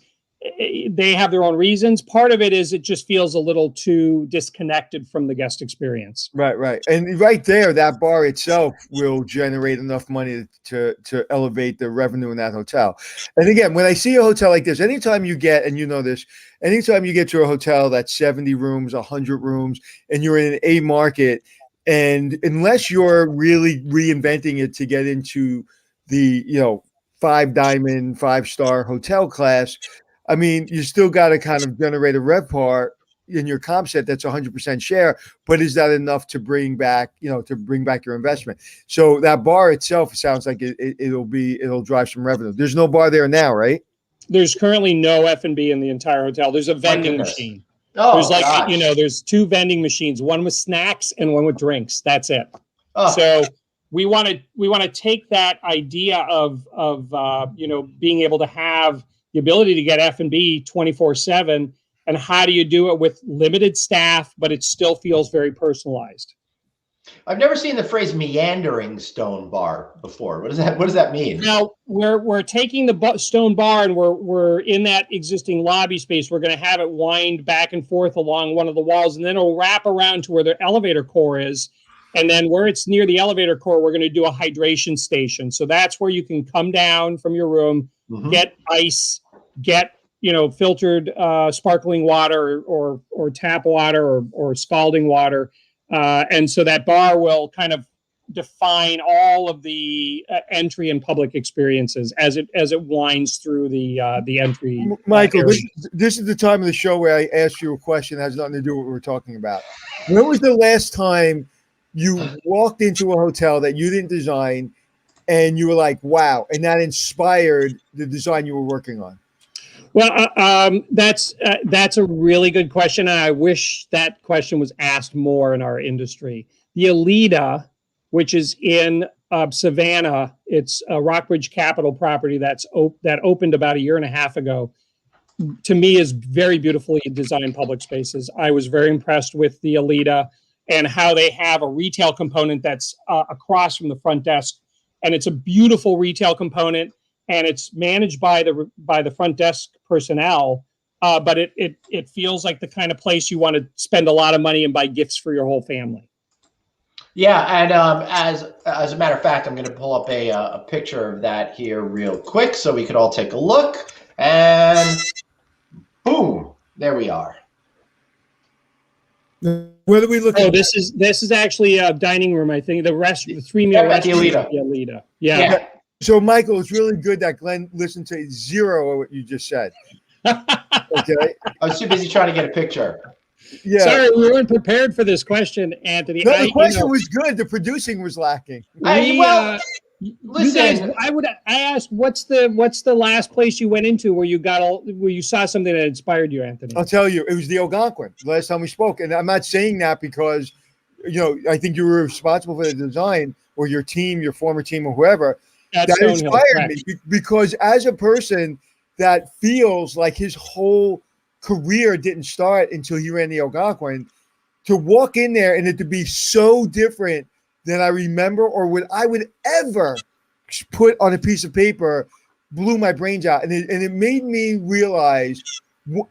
they have their own reasons. Part of it is it just feels a little too disconnected from the guest experience. Right. And right there, that bar itself will generate enough money to elevate the revenue in that hotel. And again, when I see a hotel like this, anytime you get, and you know this, anytime you get to a hotel that's 70 rooms, 100 rooms, and you're in an A market, and unless you're really reinventing it to get into the, 5-diamond, 5-star hotel class, I mean, you still got to kind of generate a RevPAR in your comp set that's 100% share, but is that enough to bring back, your investment? So that bar itself sounds like it'll drive some revenue. There's no bar there now, right? There's currently no F&B in the entire hotel. There's a vending machine. Oh, there's there's 2 vending machines, one with snacks and one with drinks. That's it. Oh. So we want to take that idea of being able to have the ability to get F&B 24/7, and how do you do it with limited staff, but it still feels very personalized. I've never seen the phrase "Meandering Stone Bar" before. What does that mean? Now we're taking the stone bar, and we're in that existing lobby space. We're going to have it wind back and forth along one of the walls, and then it'll wrap around to where the elevator core is. And then where it's near the elevator core, we're going to do a hydration station. So that's where you can come down from your room, get ice, get filtered sparkling water or tap water or scalding water. And so that bar will kind of define all of the entry and public experiences as it winds through the entry. Michael, this is the time of the show where I ask you a question that has nothing to do with what we're talking about. When was the last time you walked into a hotel that you didn't design and you were like, wow, and that inspired the design you were working on? Well, that's a really good question, and I wish that question was asked more in our industry. The Alida, which is in Savannah, it's a Rockbridge Capital property that opened about a year and a half ago. To me, is very beautifully designed public spaces. I was very impressed with the Alida and how they have a retail component that's across from the front desk, and it's a beautiful retail component. And it's managed by the front desk personnel, but it feels like the kind of place you want to spend a lot of money and buy gifts for your whole family. Yeah, and as a matter of fact, I'm going to pull up a picture of that here real quick so we could all take a look. And boom, there we are. What are we looking? Oh, this is actually a dining room. I think the 3-meal restaurant. The Alida. Yeah. So, Michael, it's really good that Glenn listened to 0 of what you just said. Okay. I was too busy trying to get a picture. Yeah. Sorry, we weren't prepared for this question, Anthony. No, the question was good. The producing was lacking. Listen, you guys, I asked, what's the last place you went into where you saw something that inspired you, Anthony? I'll tell you, it was the Algonquin. The last time we spoke, and I'm not saying that because, I think you were responsible for the design, or your team, your former team, or whoever. That inspired me because as a person that feels like his whole career didn't start until he ran the Algonquin, to walk in there and it to be so different than I remember or what I would ever put on a piece of paper blew my brains out. And it made me realize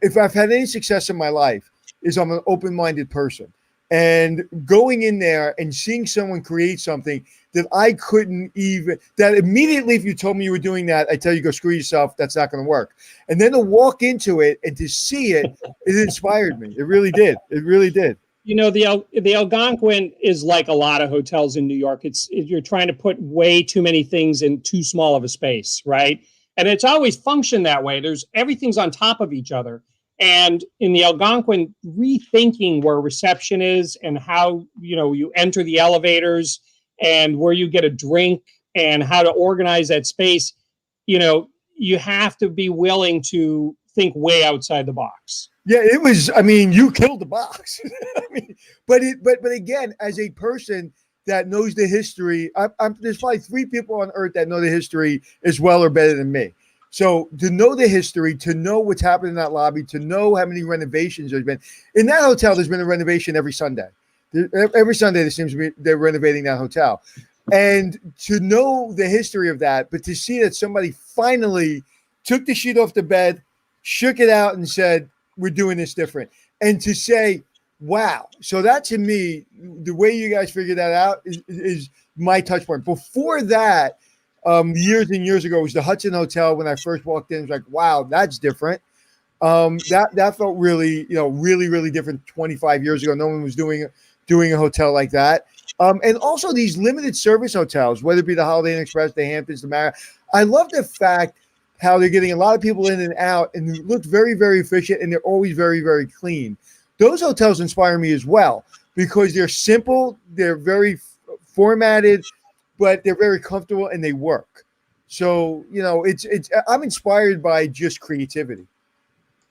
if I've had any success in my life is I'm an open-minded person. And going in there and seeing someone create something that I couldn't even, that immediately if you told me you were doing that, I tell you, go screw yourself, that's not going to work. And then to walk into it and to see it, it inspired me. It really did. It really did. The Algonquin is like a lot of hotels in New York. You're trying to put way too many things in too small of a space, right? And it's always functioned that way. Everything's on top of each other. And in the Algonquin, rethinking where reception is and how, you enter the elevators and where you get a drink and how to organize that space, you have to be willing to think way outside the box. Yeah, it was, you killed the box. But again, as a person that knows the history, there's probably 3 people on earth that know the history as well or better than me. So to know the history, to know what's happened in that lobby, to know how many renovations there's been. In that hotel, there's been a renovation every Sunday. Every Sunday, there seems to be they're renovating that hotel. And to know the history of that, but to see that somebody finally took the sheet off the bed, shook it out and said, we're doing this different. And to say, wow. So that to me, the way you guys figured that out is my touch point. Before that, years and years ago, it was the Hudson Hotel. When I first walked in, it was like, wow, that's different. That felt really, really, really different 25 years ago. No one was doing a hotel like that. And also these limited service hotels, whether it be the Holiday Inn Express, the Hamptons, the Marriott. I love the fact how they're getting a lot of people in and out, and they look very, very efficient, and they're always very, very clean. Those hotels inspire me as well because they're simple, they're very formatted, but they're very comfortable and they work. So, it's I'm inspired by just creativity.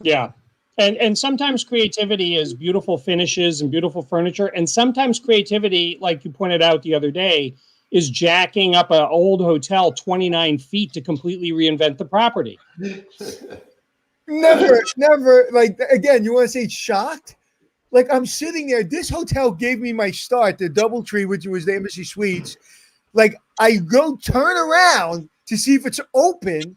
Yeah. And sometimes creativity is beautiful finishes and beautiful furniture. And sometimes creativity, like you pointed out the other day, is jacking up an old hotel 29 feet to completely reinvent the property. Never. Like, again, you want to say shocked? Like, I'm sitting there. This hotel gave me my start, the DoubleTree, which was the Embassy Suites. Like, I go turn around to see if it's open,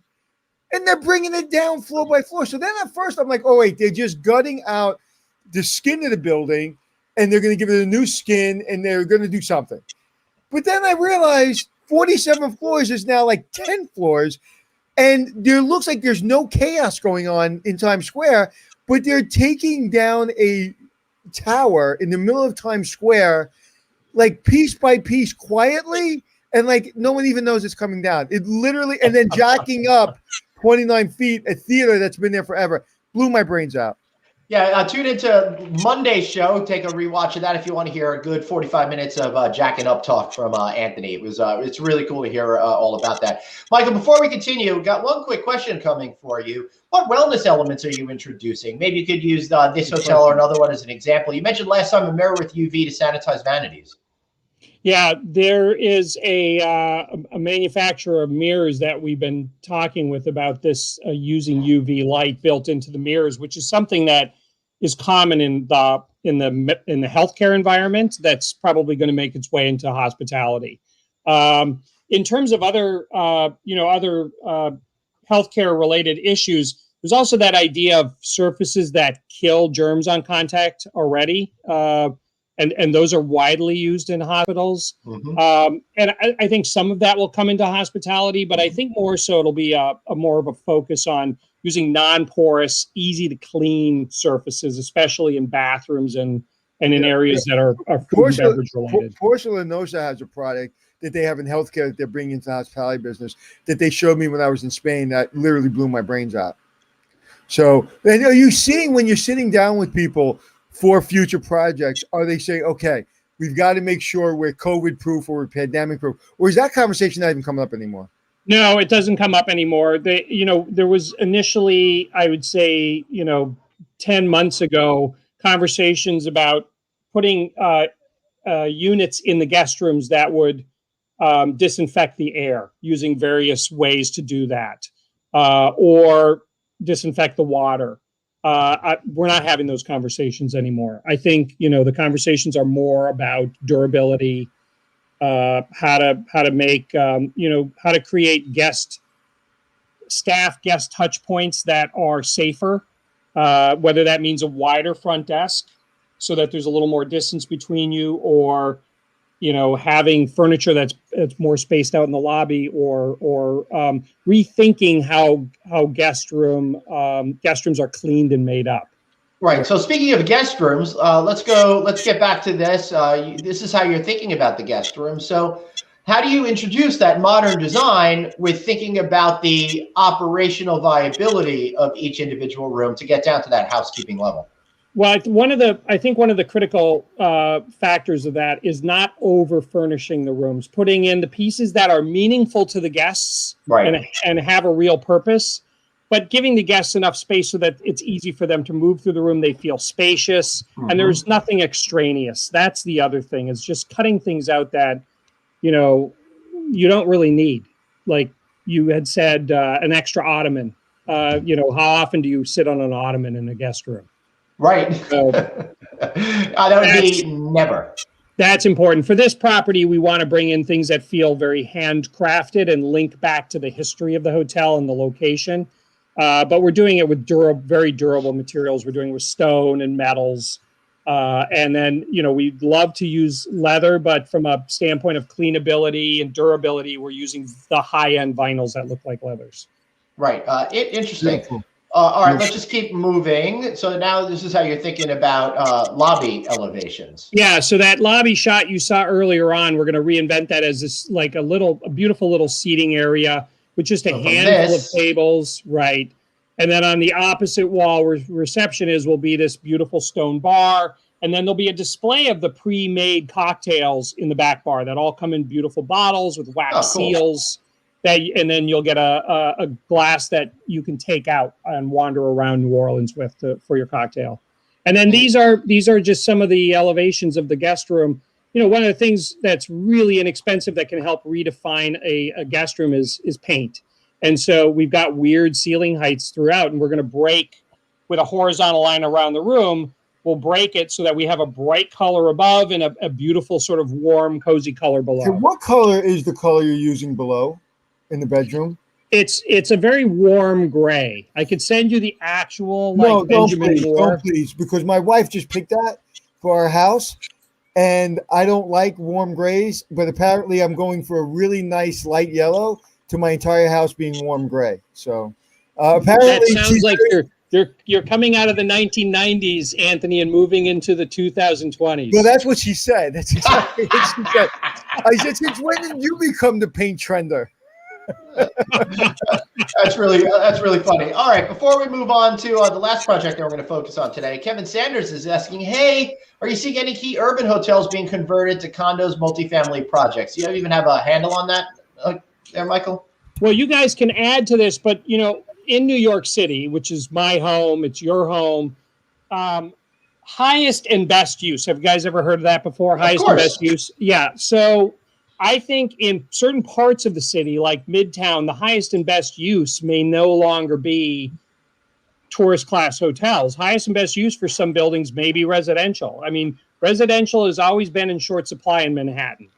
and they're bringing it down floor by floor. So then at first I'm like, oh, wait, they're just gutting out the skin of the building, and they're going to give it a new skin, and they're going to do something. But then I realized 47 floors is now like 10 floors, and there looks like there's no chaos going on in Times Square, but they're taking down a tower in the middle of Times Square, like piece by piece, quietly, and like no one even knows it's coming down. It literally, and then jacking up 29 feet, a theater that's been there forever. Blew my brains out. Yeah, tune into Monday's show. Take a rewatch of that if you want to hear a good 45 minutes of jacking up talk from Anthony. It's really cool to hear all about that. Michael, before we continue, we've got one quick question coming for you. What wellness elements are you introducing? Maybe you could use this hotel or another one as an example. You mentioned last time a mirror with UV to sanitize vanities. Yeah, there is a manufacturer of mirrors that we've been talking with about this using UV light built into the mirrors, which is something that is common in the healthcare environment. That's probably going to make its way into hospitality. In terms of other healthcare related issues, there's also that idea of surfaces that kill germs on contact already. And those are widely used in hospitals. Mm-hmm. And I think some of that will come into hospitality, but I think more so it'll be a more of a focus on using non-porous, easy to clean surfaces, especially in bathrooms and in areas that are food and beverage related. Porcelanosa has a product that they have in healthcare that they're bringing into the hospitality business that they showed me when I was in Spain that literally blew my brains out. So, and are you seeing when you're sitting down with people for future projects, are they saying, okay, we've got to make sure we're COVID proof or we're pandemic proof? Or is that conversation not even coming up anymore? No, it doesn't come up anymore. There was initially, I would say, 10 months ago, conversations about putting units in the guest rooms that would disinfect the air using various ways to do that, or disinfect the water. We're not having those conversations anymore. I think, the conversations are more about durability, how to make, how to create guest touch points that are safer, whether that means a wider front desk so that there's a little more distance between you, or, having furniture that's more spaced out in the lobby, or rethinking how guest rooms are cleaned and made up. Right. So speaking of guest rooms, let's get back to this. This is how you're thinking about the guest room. So how do you introduce that modern design with thinking about the operational viability of each individual room to get down to that housekeeping level? Well, I think one of the critical factors of that is not over furnishing the rooms, putting in the pieces that are meaningful to the guests, right, and have a real purpose, but giving the guests enough space so that it's easy for them to move through the room. They feel spacious, mm-hmm, and there's nothing extraneous. That's the other thing, is just cutting things out that, you don't really need. Like you had said, an extra ottoman. How often do you sit on an ottoman in a guest room? Right. So, that would be never. That's important. For this property, we want to bring in things that feel very handcrafted and link back to the history of the hotel and the location. But we're doing it with very durable materials. We're doing it with stone and metals. And then, we'd love to use leather, but from a standpoint of cleanability and durability, we're using the high-end vinyls that look like leathers. Right. Interesting. All right, let's just keep moving. So now this is how you're thinking about lobby elevations. Yeah, so that lobby shot you saw earlier on, we're going to reinvent that as this like a beautiful little seating area with just a handful of tables, right? And then on the opposite wall where reception is will be this beautiful stone bar. And then there'll be a display of the pre-made cocktails in the back bar that all come in beautiful bottles with wax seals. And then you'll get a glass that you can take out and wander around New Orleans with for your cocktail. And then these are just some of the elevations of the guest room. One of the things that's really inexpensive that can help redefine a guest room is paint. And so we've got weird ceiling heights throughout, and we're going to break with a horizontal line around the room. We'll break it so that we have a bright color above and a beautiful sort of warm, cozy color below. So what color is the color you're using below in the bedroom? It's a very warm gray. I could send you the actual Benjamin Moore. Don't please, because my wife just picked that for our house, and I don't like warm grays, but apparently I'm going for a really nice light yellow to my entire house being warm gray. So apparently that sounds like you're coming out of the 1990s, Anthony, and moving into the 2020s. Well, that's what she said. That's exactly what she said. I said, since when did you become the paint trender? That's really funny. All right, before we move on to the last project that we're going to focus on today, Kevin Sanders is asking, hey, are you seeing any key urban hotels being converted to condos, multifamily projects? You even have a handle on that there, Michael? Well, you guys can add to this, but, in New York City, which is my home, it's your home, highest and best use. Have you guys ever heard of that before? Highest and best use? Yeah. So I think in certain parts of the city, like Midtown, the highest and best use may no longer be tourist class hotels. Highest and best use for some buildings may be residential. I mean, residential has always been in short supply in Manhattan,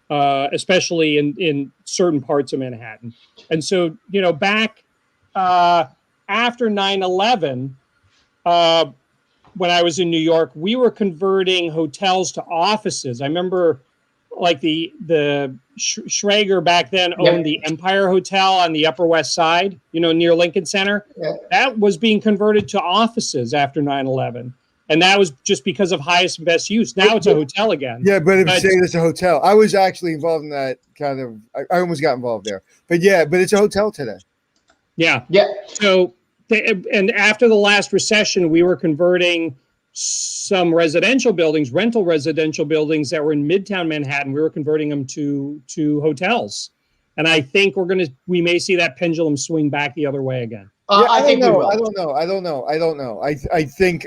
especially in certain parts of Manhattan. And so, back after 9/11, when I was in New York, we were converting hotels to offices. I remember like the Schrager back then owned the Empire Hotel on the Upper West Side, near Lincoln Center. Yeah. That was being converted to offices after 9/11. And that was just because of highest and best use. Now it's a hotel again. Yeah, but if you say it's a hotel, I was actually involved in that kind of, I almost got involved there. But it's a hotel today. Yeah. Yeah. So, and after the last recession, we were converting some rental residential buildings that were in Midtown Manhattan. We were converting them to hotels. And I think we may see that pendulum swing back the other way again. I think we will. I don't know. I think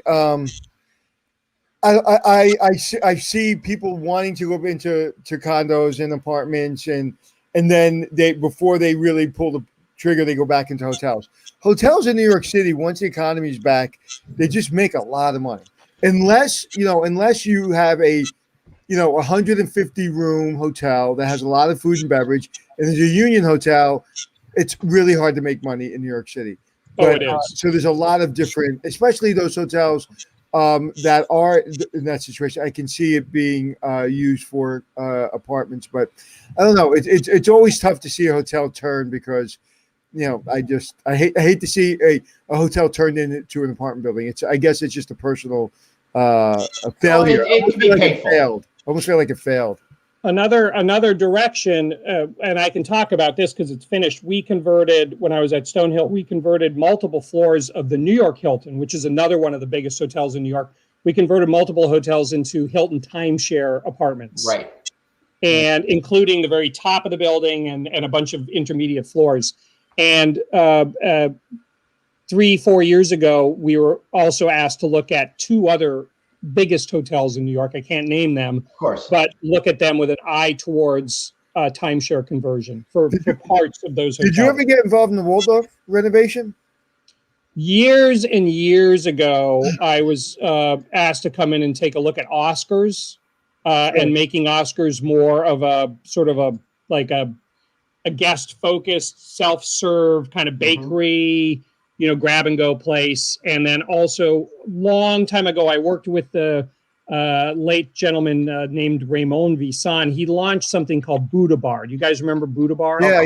I see people wanting to go into condos and apartments, and then before they really pull the trigger, they go back into hotels. Hotels in New York City, once the economy is back, they just make a lot of money. Unless you have a 150 room hotel that has a lot of food and beverage, and there's a Union hotel, it's really hard to make money in New York City. But, it is. So there's a lot of different, especially those hotels that are in that situation. I can see it being used for apartments, but I don't know. It's always tough to see a hotel turn because, I hate to see a hotel turned into an apartment building. I guess it's just a personal a failure. It can be painful. Almost feel like it failed. Another direction, and I can talk about this because it's finished. When I was at Stonehill, we converted multiple floors of the New York Hilton, which is another one of the biggest hotels in New York. We converted multiple hotels into Hilton timeshare apartments. Right. And including the very top of the building and a bunch of intermediate floors. And 3-4 years ago, we were also asked to look at two other biggest hotels in New York. I can't name them, of course, but look at them with an eye towards timeshare conversion for parts of those hotels. Did you ever get involved in the Waldorf renovation? Years and years ago, I was asked to come in and take a look at Oscars and making Oscars more of a sort of a guest-focused, self-serve kind of bakery. grab and go place. And then also long time ago, I worked with the late gentleman named Raymond Visson. He launched something called Buddha Bar. Do you guys remember Buddha Bar? Yeah,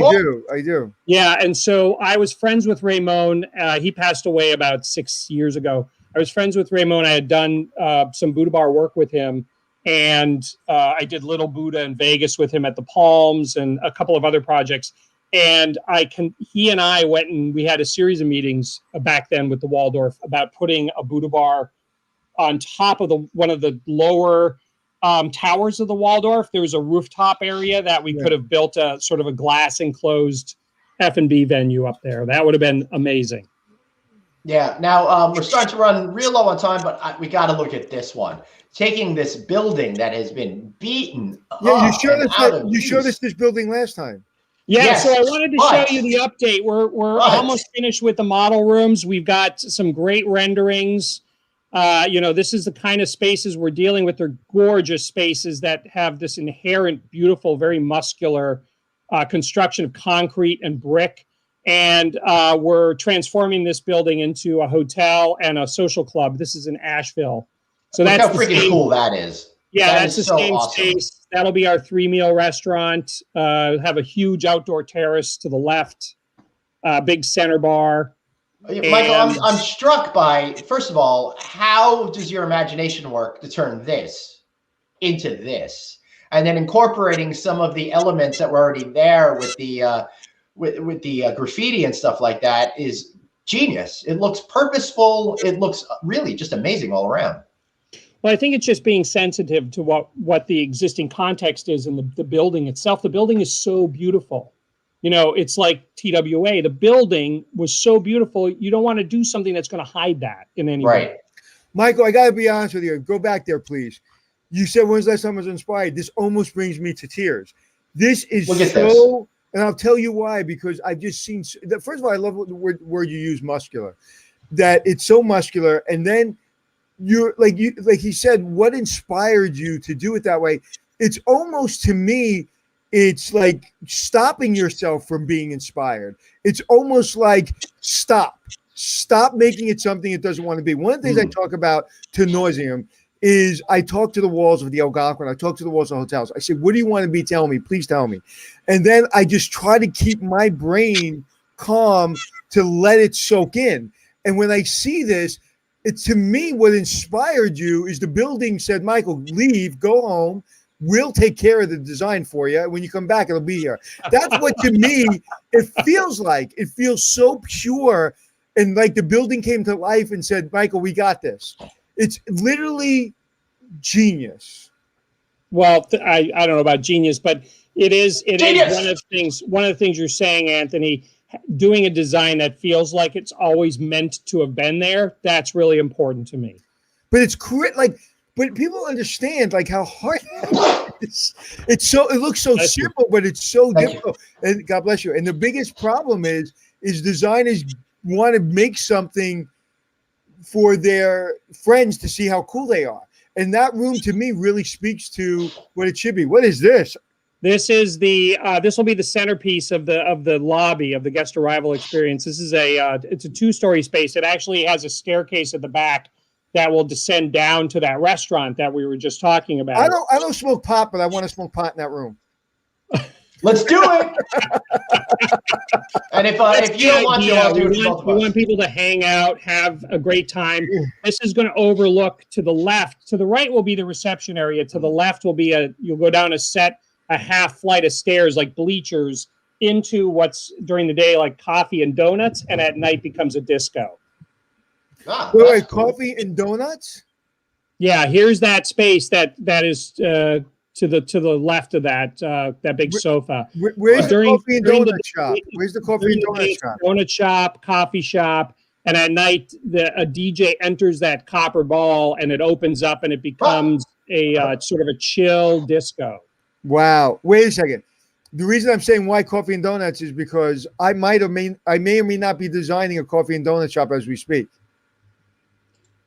I do. Yeah, and so I was friends with Raymond. He passed away about 6 years ago. I was friends with Raymond. I had done some Buddha Bar work with him, and I did Little Buddha in Vegas with him at the Palms and a couple of other projects. And he and I went and we had a series of meetings back then with the Waldorf about putting a Buddha Bar on top of one of the lower towers of the Waldorf. There was a rooftop area that we could have built a sort of a glass enclosed F&B venue up there. That would have been amazing. Yeah. Now we're starting to run real low on time, but we got to look at this one. Taking this building that has been beaten. Yeah, you showed us this building last time. Yeah, yes, so I wanted to show you the update. We're almost finished with the model rooms. We've got some great renderings. This is the kind of spaces we're dealing with. They're gorgeous spaces that have this inherent, beautiful, very muscular construction of concrete and brick. And we're transforming this building into a hotel and a social club. This is in Asheville. So Look that's how freaking cool that is. Yeah, that's the same space. That'll be our 3-meal restaurant. Have a huge outdoor terrace to the left, big center bar. Michael, I'm struck by, first of all, how does your imagination work to turn this into this? And then incorporating some of the elements that were already there with the with the graffiti and stuff like that is genius. It looks purposeful. It looks really just amazing all around. Well, I think it's just being sensitive to what the existing context is in the building itself. The building is so beautiful. It's like TWA. The building was so beautiful. You don't want to do something that's going to hide that in any way. Michael, I got to be honest with you. Go back there, please. You said, when's the last time I was inspired? This almost brings me to tears. This is so, and I'll tell you why, because I've just seen, first of all, I love the word you use, muscular, that it's so muscular. And then you're like he said, what inspired you to do it that way? It's almost, to me, it's like stopping yourself from being inspired. It's almost like stop making it something it doesn't want to be. One of the things I talk about to nauseam is I talk to the walls of the Algonquin. I talk to the walls of hotels. I say, what do you want to be? Tell me, please tell me. And then I just try to keep my brain calm to let it soak in. And when I see this, to me, what inspired you is the building said, Michael, leave, go home. We'll take care of the design for you. When you come back, it'll be here. That's what, to me, it feels like. It feels so pure. And like the building came to life and said, Michael, we got this. It's literally genius. Well, I don't know about genius, but it is one of the things you're saying, Anthony. Doing a design that feels like it's always meant to have been there, that's really important to me. But but people understand like how hard it is. It looks so simple, but it's so difficult. And God bless you. And the biggest problem is designers want to make something for their friends to see how cool they are. And that room to me really speaks to what it should be. What is this? This is this will be the centerpiece of the lobby of the guest arrival experience. This is it's a 2-story space. It actually has a staircase at the back that will descend down to that restaurant that we were just talking about. I don't smoke pot, but I want to smoke pot in that room. Let's do it. And if you don't want to, I'll do it. We want people to hang out, have a great time. This is going to overlook to the left. To the right will be the reception area. To the left will be you'll go down a half flight of stairs like bleachers into what's during the day like coffee and donuts, and at night becomes a disco. Wait, coffee and donuts? Yeah, here's that space that is to the left of that big sofa. Where's the coffee and donut shop? Where's the coffee and donut shop? Donut shop, coffee shop, and at night a DJ enters that copper ball and it opens up and it becomes a sort of a chill disco. Wow. Wait a second. The reason I'm saying why coffee and donuts is because I may or may not be designing a coffee and donut shop as we speak.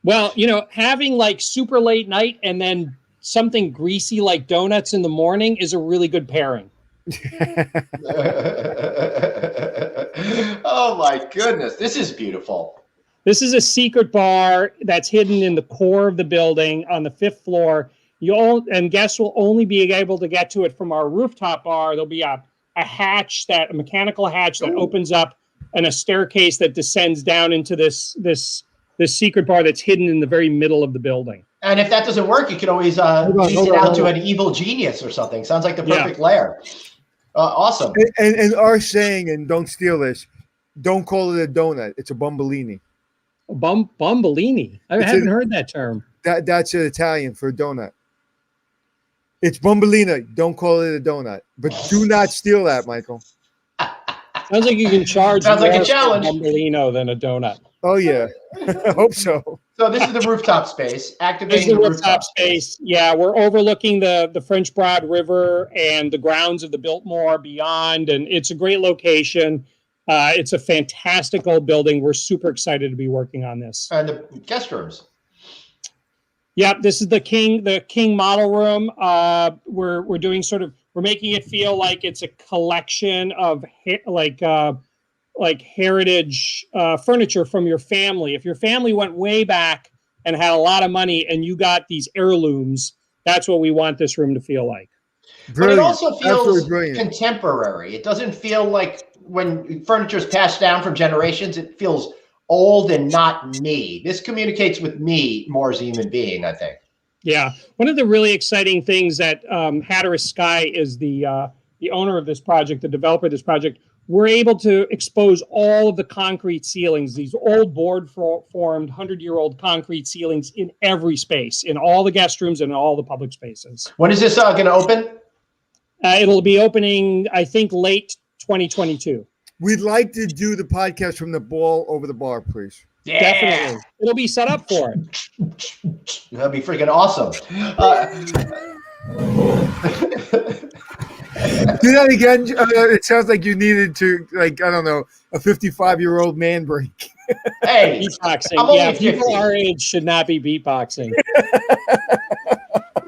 Well, having like super late night and then something greasy like donuts in the morning is a really good pairing. Oh my goodness, this is beautiful. This is a secret bar that's hidden in the core of the building on the 5th floor. And guests will only be able to get to it from our rooftop bar. There'll be a mechanical hatch that opens up, and a staircase that descends down into this secret bar that's hidden in the very middle of the building. And if that doesn't work, you can always lease it out to an evil genius or something. Sounds like the perfect lair. Awesome. And our saying, and don't steal this, don't call it a donut. It's a bombolini. Bombolini? I haven't heard that term. That's Italian for a donut. It's bombolina. Don't call it a donut. But do not steal that, Michael. Sounds like you can charge Sounds more like a for challenge. Bombolino than a donut. Oh, yeah. I hope so. So this is the rooftop space. This Activating is the the rooftop space. Yeah, we're overlooking the French Broad River and the grounds of the Biltmore beyond, and it's a great location. It's a fantastic old building. We're super excited to be working on this. And the guest rooms. Yep, this is the King model room. We're doing we're making it feel like it's a collection of like heritage furniture from your family. If your family went way back and had a lot of money and you got these heirlooms, that's what we want this room to feel like. Brilliant. But it also feels brilliant. contemporary. It doesn't feel like when furniture is passed down from generations, it feels old and not me. This communicates with me more as a human being, I think. Yeah. One of the really exciting things that Hatteras Sky is the owner of this project, the developer of this project. We're able to expose all of the concrete ceilings, these old board-formed 100-year-old concrete ceilings in every space, in all the guest rooms and in all the public spaces. When is this going to open? It'll be opening, I think, late 2022. We'd like to do the podcast from the ball over the bar, please. Yeah. Definitely. It'll be set up for it. That'd be freaking awesome. Do that again. It sounds like you needed to, a 55-year-old man break. Hey, beatboxing. I'm only Yeah, 50. people our age should not be beatboxing.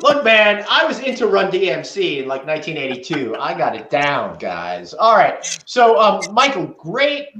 Look, man, I was into Run DMC in like 1982. I got it down, guys. All right. So, Michael, great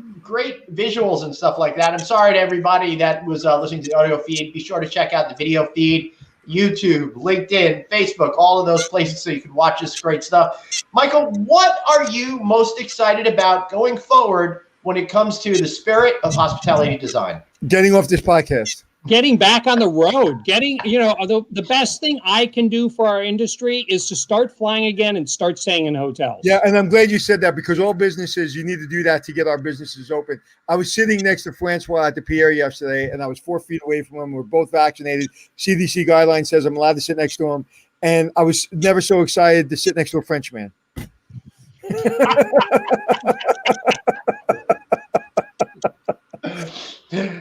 visuals and stuff like that. I'm sorry to everybody that was listening to the audio feed. Be sure to check out the video feed. YouTube, LinkedIn, Facebook, all of those places so you can watch this great stuff. Michael, what are you most excited about going forward when it comes to the spirit of hospitality design? Getting off this podcast. Getting back on the road, the best thing I can do for our industry is to start flying again and start staying in hotels. Yeah, and I'm glad you said that because all businesses, you need to do that to get our businesses open. I was sitting next to Francois at the Pierre yesterday, and I was 4 feet away from him. We're both vaccinated. CDC guideline says I'm allowed to sit next to him, and I was never so excited to sit next to a Frenchman.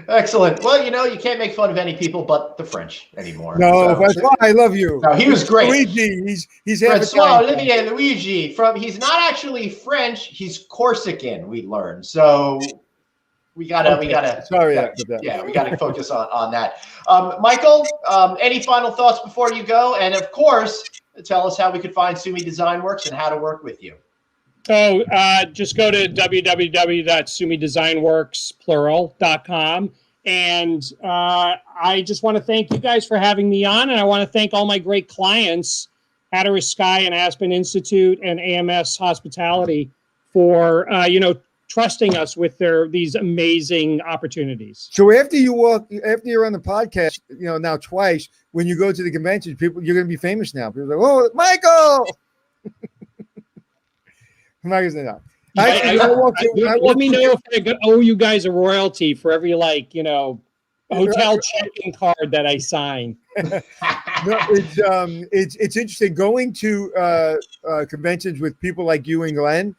Excellent. Well, you can't make fun of any people but the French anymore. No, Francois, I love you. No, he was great. Luigi, he's half Francois Italian. Olivier Luigi. He's not actually French. He's Corsican. We learned. So we gotta focus on that. Michael, any final thoughts before you go? And of course, tell us how we could find Suomi Design Works and how to work with you. So just go to www.suomidesignworks.com. And I just want to thank you guys for having me on. And I want to thank all my great clients, Hatteras Sky and Aspen Institute and AMS Hospitality for, trusting us with these amazing opportunities. So after you're on the podcast, now twice, when you go to the convention, you're going to be famous now. People are like, oh, Michael. I'm not going to say that. Let me know if I owe you guys a royalty for every hotel check-in card that I sign. No, it's interesting going to conventions with people like you and Glenn.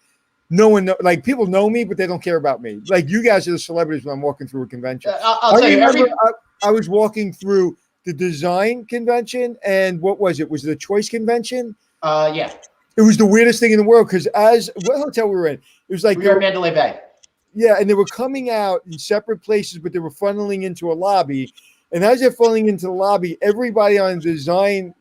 No one people know me, but they don't care about me. Like you guys are the celebrities when I'm walking through a convention. I'll tell you, I was walking through the design convention, and what was it? Was it a choice convention? Yeah. It was the weirdest thing in the world because what hotel we were in? It was like we were in Mandalay Bay. Yeah, and they were coming out in separate places, but they were funneling into a lobby. And as they're funneling into the lobby, everybody on the design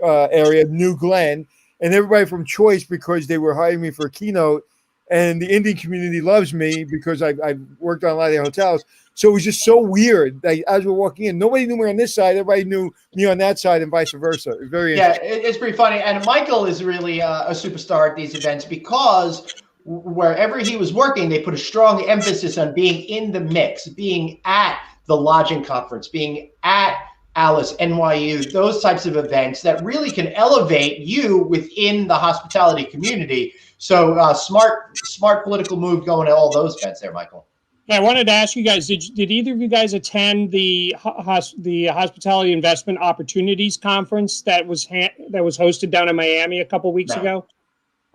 area knew Glenn, and everybody from Choice because they were hiring me for a keynote, and the Indian community loves me because I worked on a lot of their hotels. So it was just so weird. Like, as we're walking in, nobody knew me on this side. Everybody knew me on that side, and vice versa. It's very interesting. It's pretty funny. And Michael is really a superstar at these events because wherever he was working, they put a strong emphasis on being in the mix, being at the lodging conference, being at Alice, NYU, those types of events that really can elevate you within the hospitality community. So smart political move going to all those events there, Michael. Yeah, I wanted to ask you guys, did either of you guys attend the Hospitality Investment Opportunities Conference that was hosted down in Miami a couple weeks ago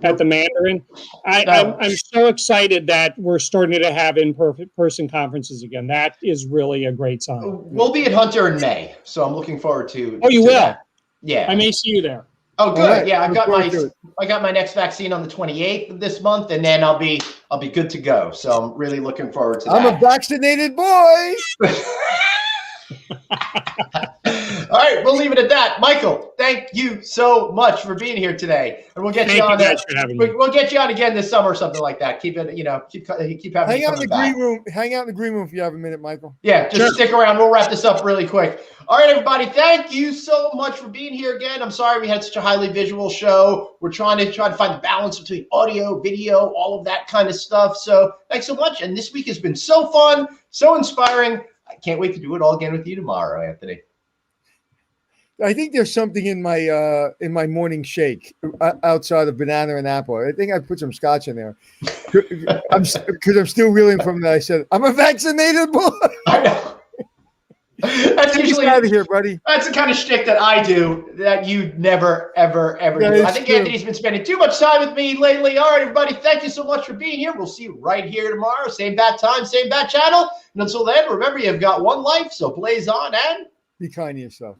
at the Mandarin? I'm so excited that we're starting to have in-person conferences again. That is really a great sign. We'll be at Hunter in May, so I'm looking forward to. Oh, you will? That. Yeah, I may see you there. Oh, good. Right. Yeah, I got my next vaccine on the 28th of this month, and then I'll be good to go. So I'm really looking forward to that. I'm a vaccinated boy. All right, we'll leave it at that. Michael, thank you so much for being here today, and we'll get you on. We'll get you on again this summer or something like that. Keep it, keep having. Hang out in the green room. Hang out in the green room if you have a minute, Michael. Yeah, just stick around. We'll wrap this up really quick. All right, everybody, thank you so much for being here again. I'm sorry we had such a highly visual show. We're trying to find the balance between audio, video, all of that kind of stuff. So thanks so much. And this week has been so fun, so inspiring. I can't wait to do it all again with you tomorrow, Anthony. I think there's something in my morning shake outside of banana and apple. I think I put some scotch in there because I'm still reeling from that. I said I'm a vaccinated boy. I know. That's usually out of here, buddy. That's the kind of shtick that I do that you never, ever, ever do. I think Anthony's been spending too much time with me lately. All right, everybody, thank you so much for being here. We'll see you right here tomorrow. Same bat time, same bat channel. And until then, remember, you've got one life, so blaze on and be kind to yourself.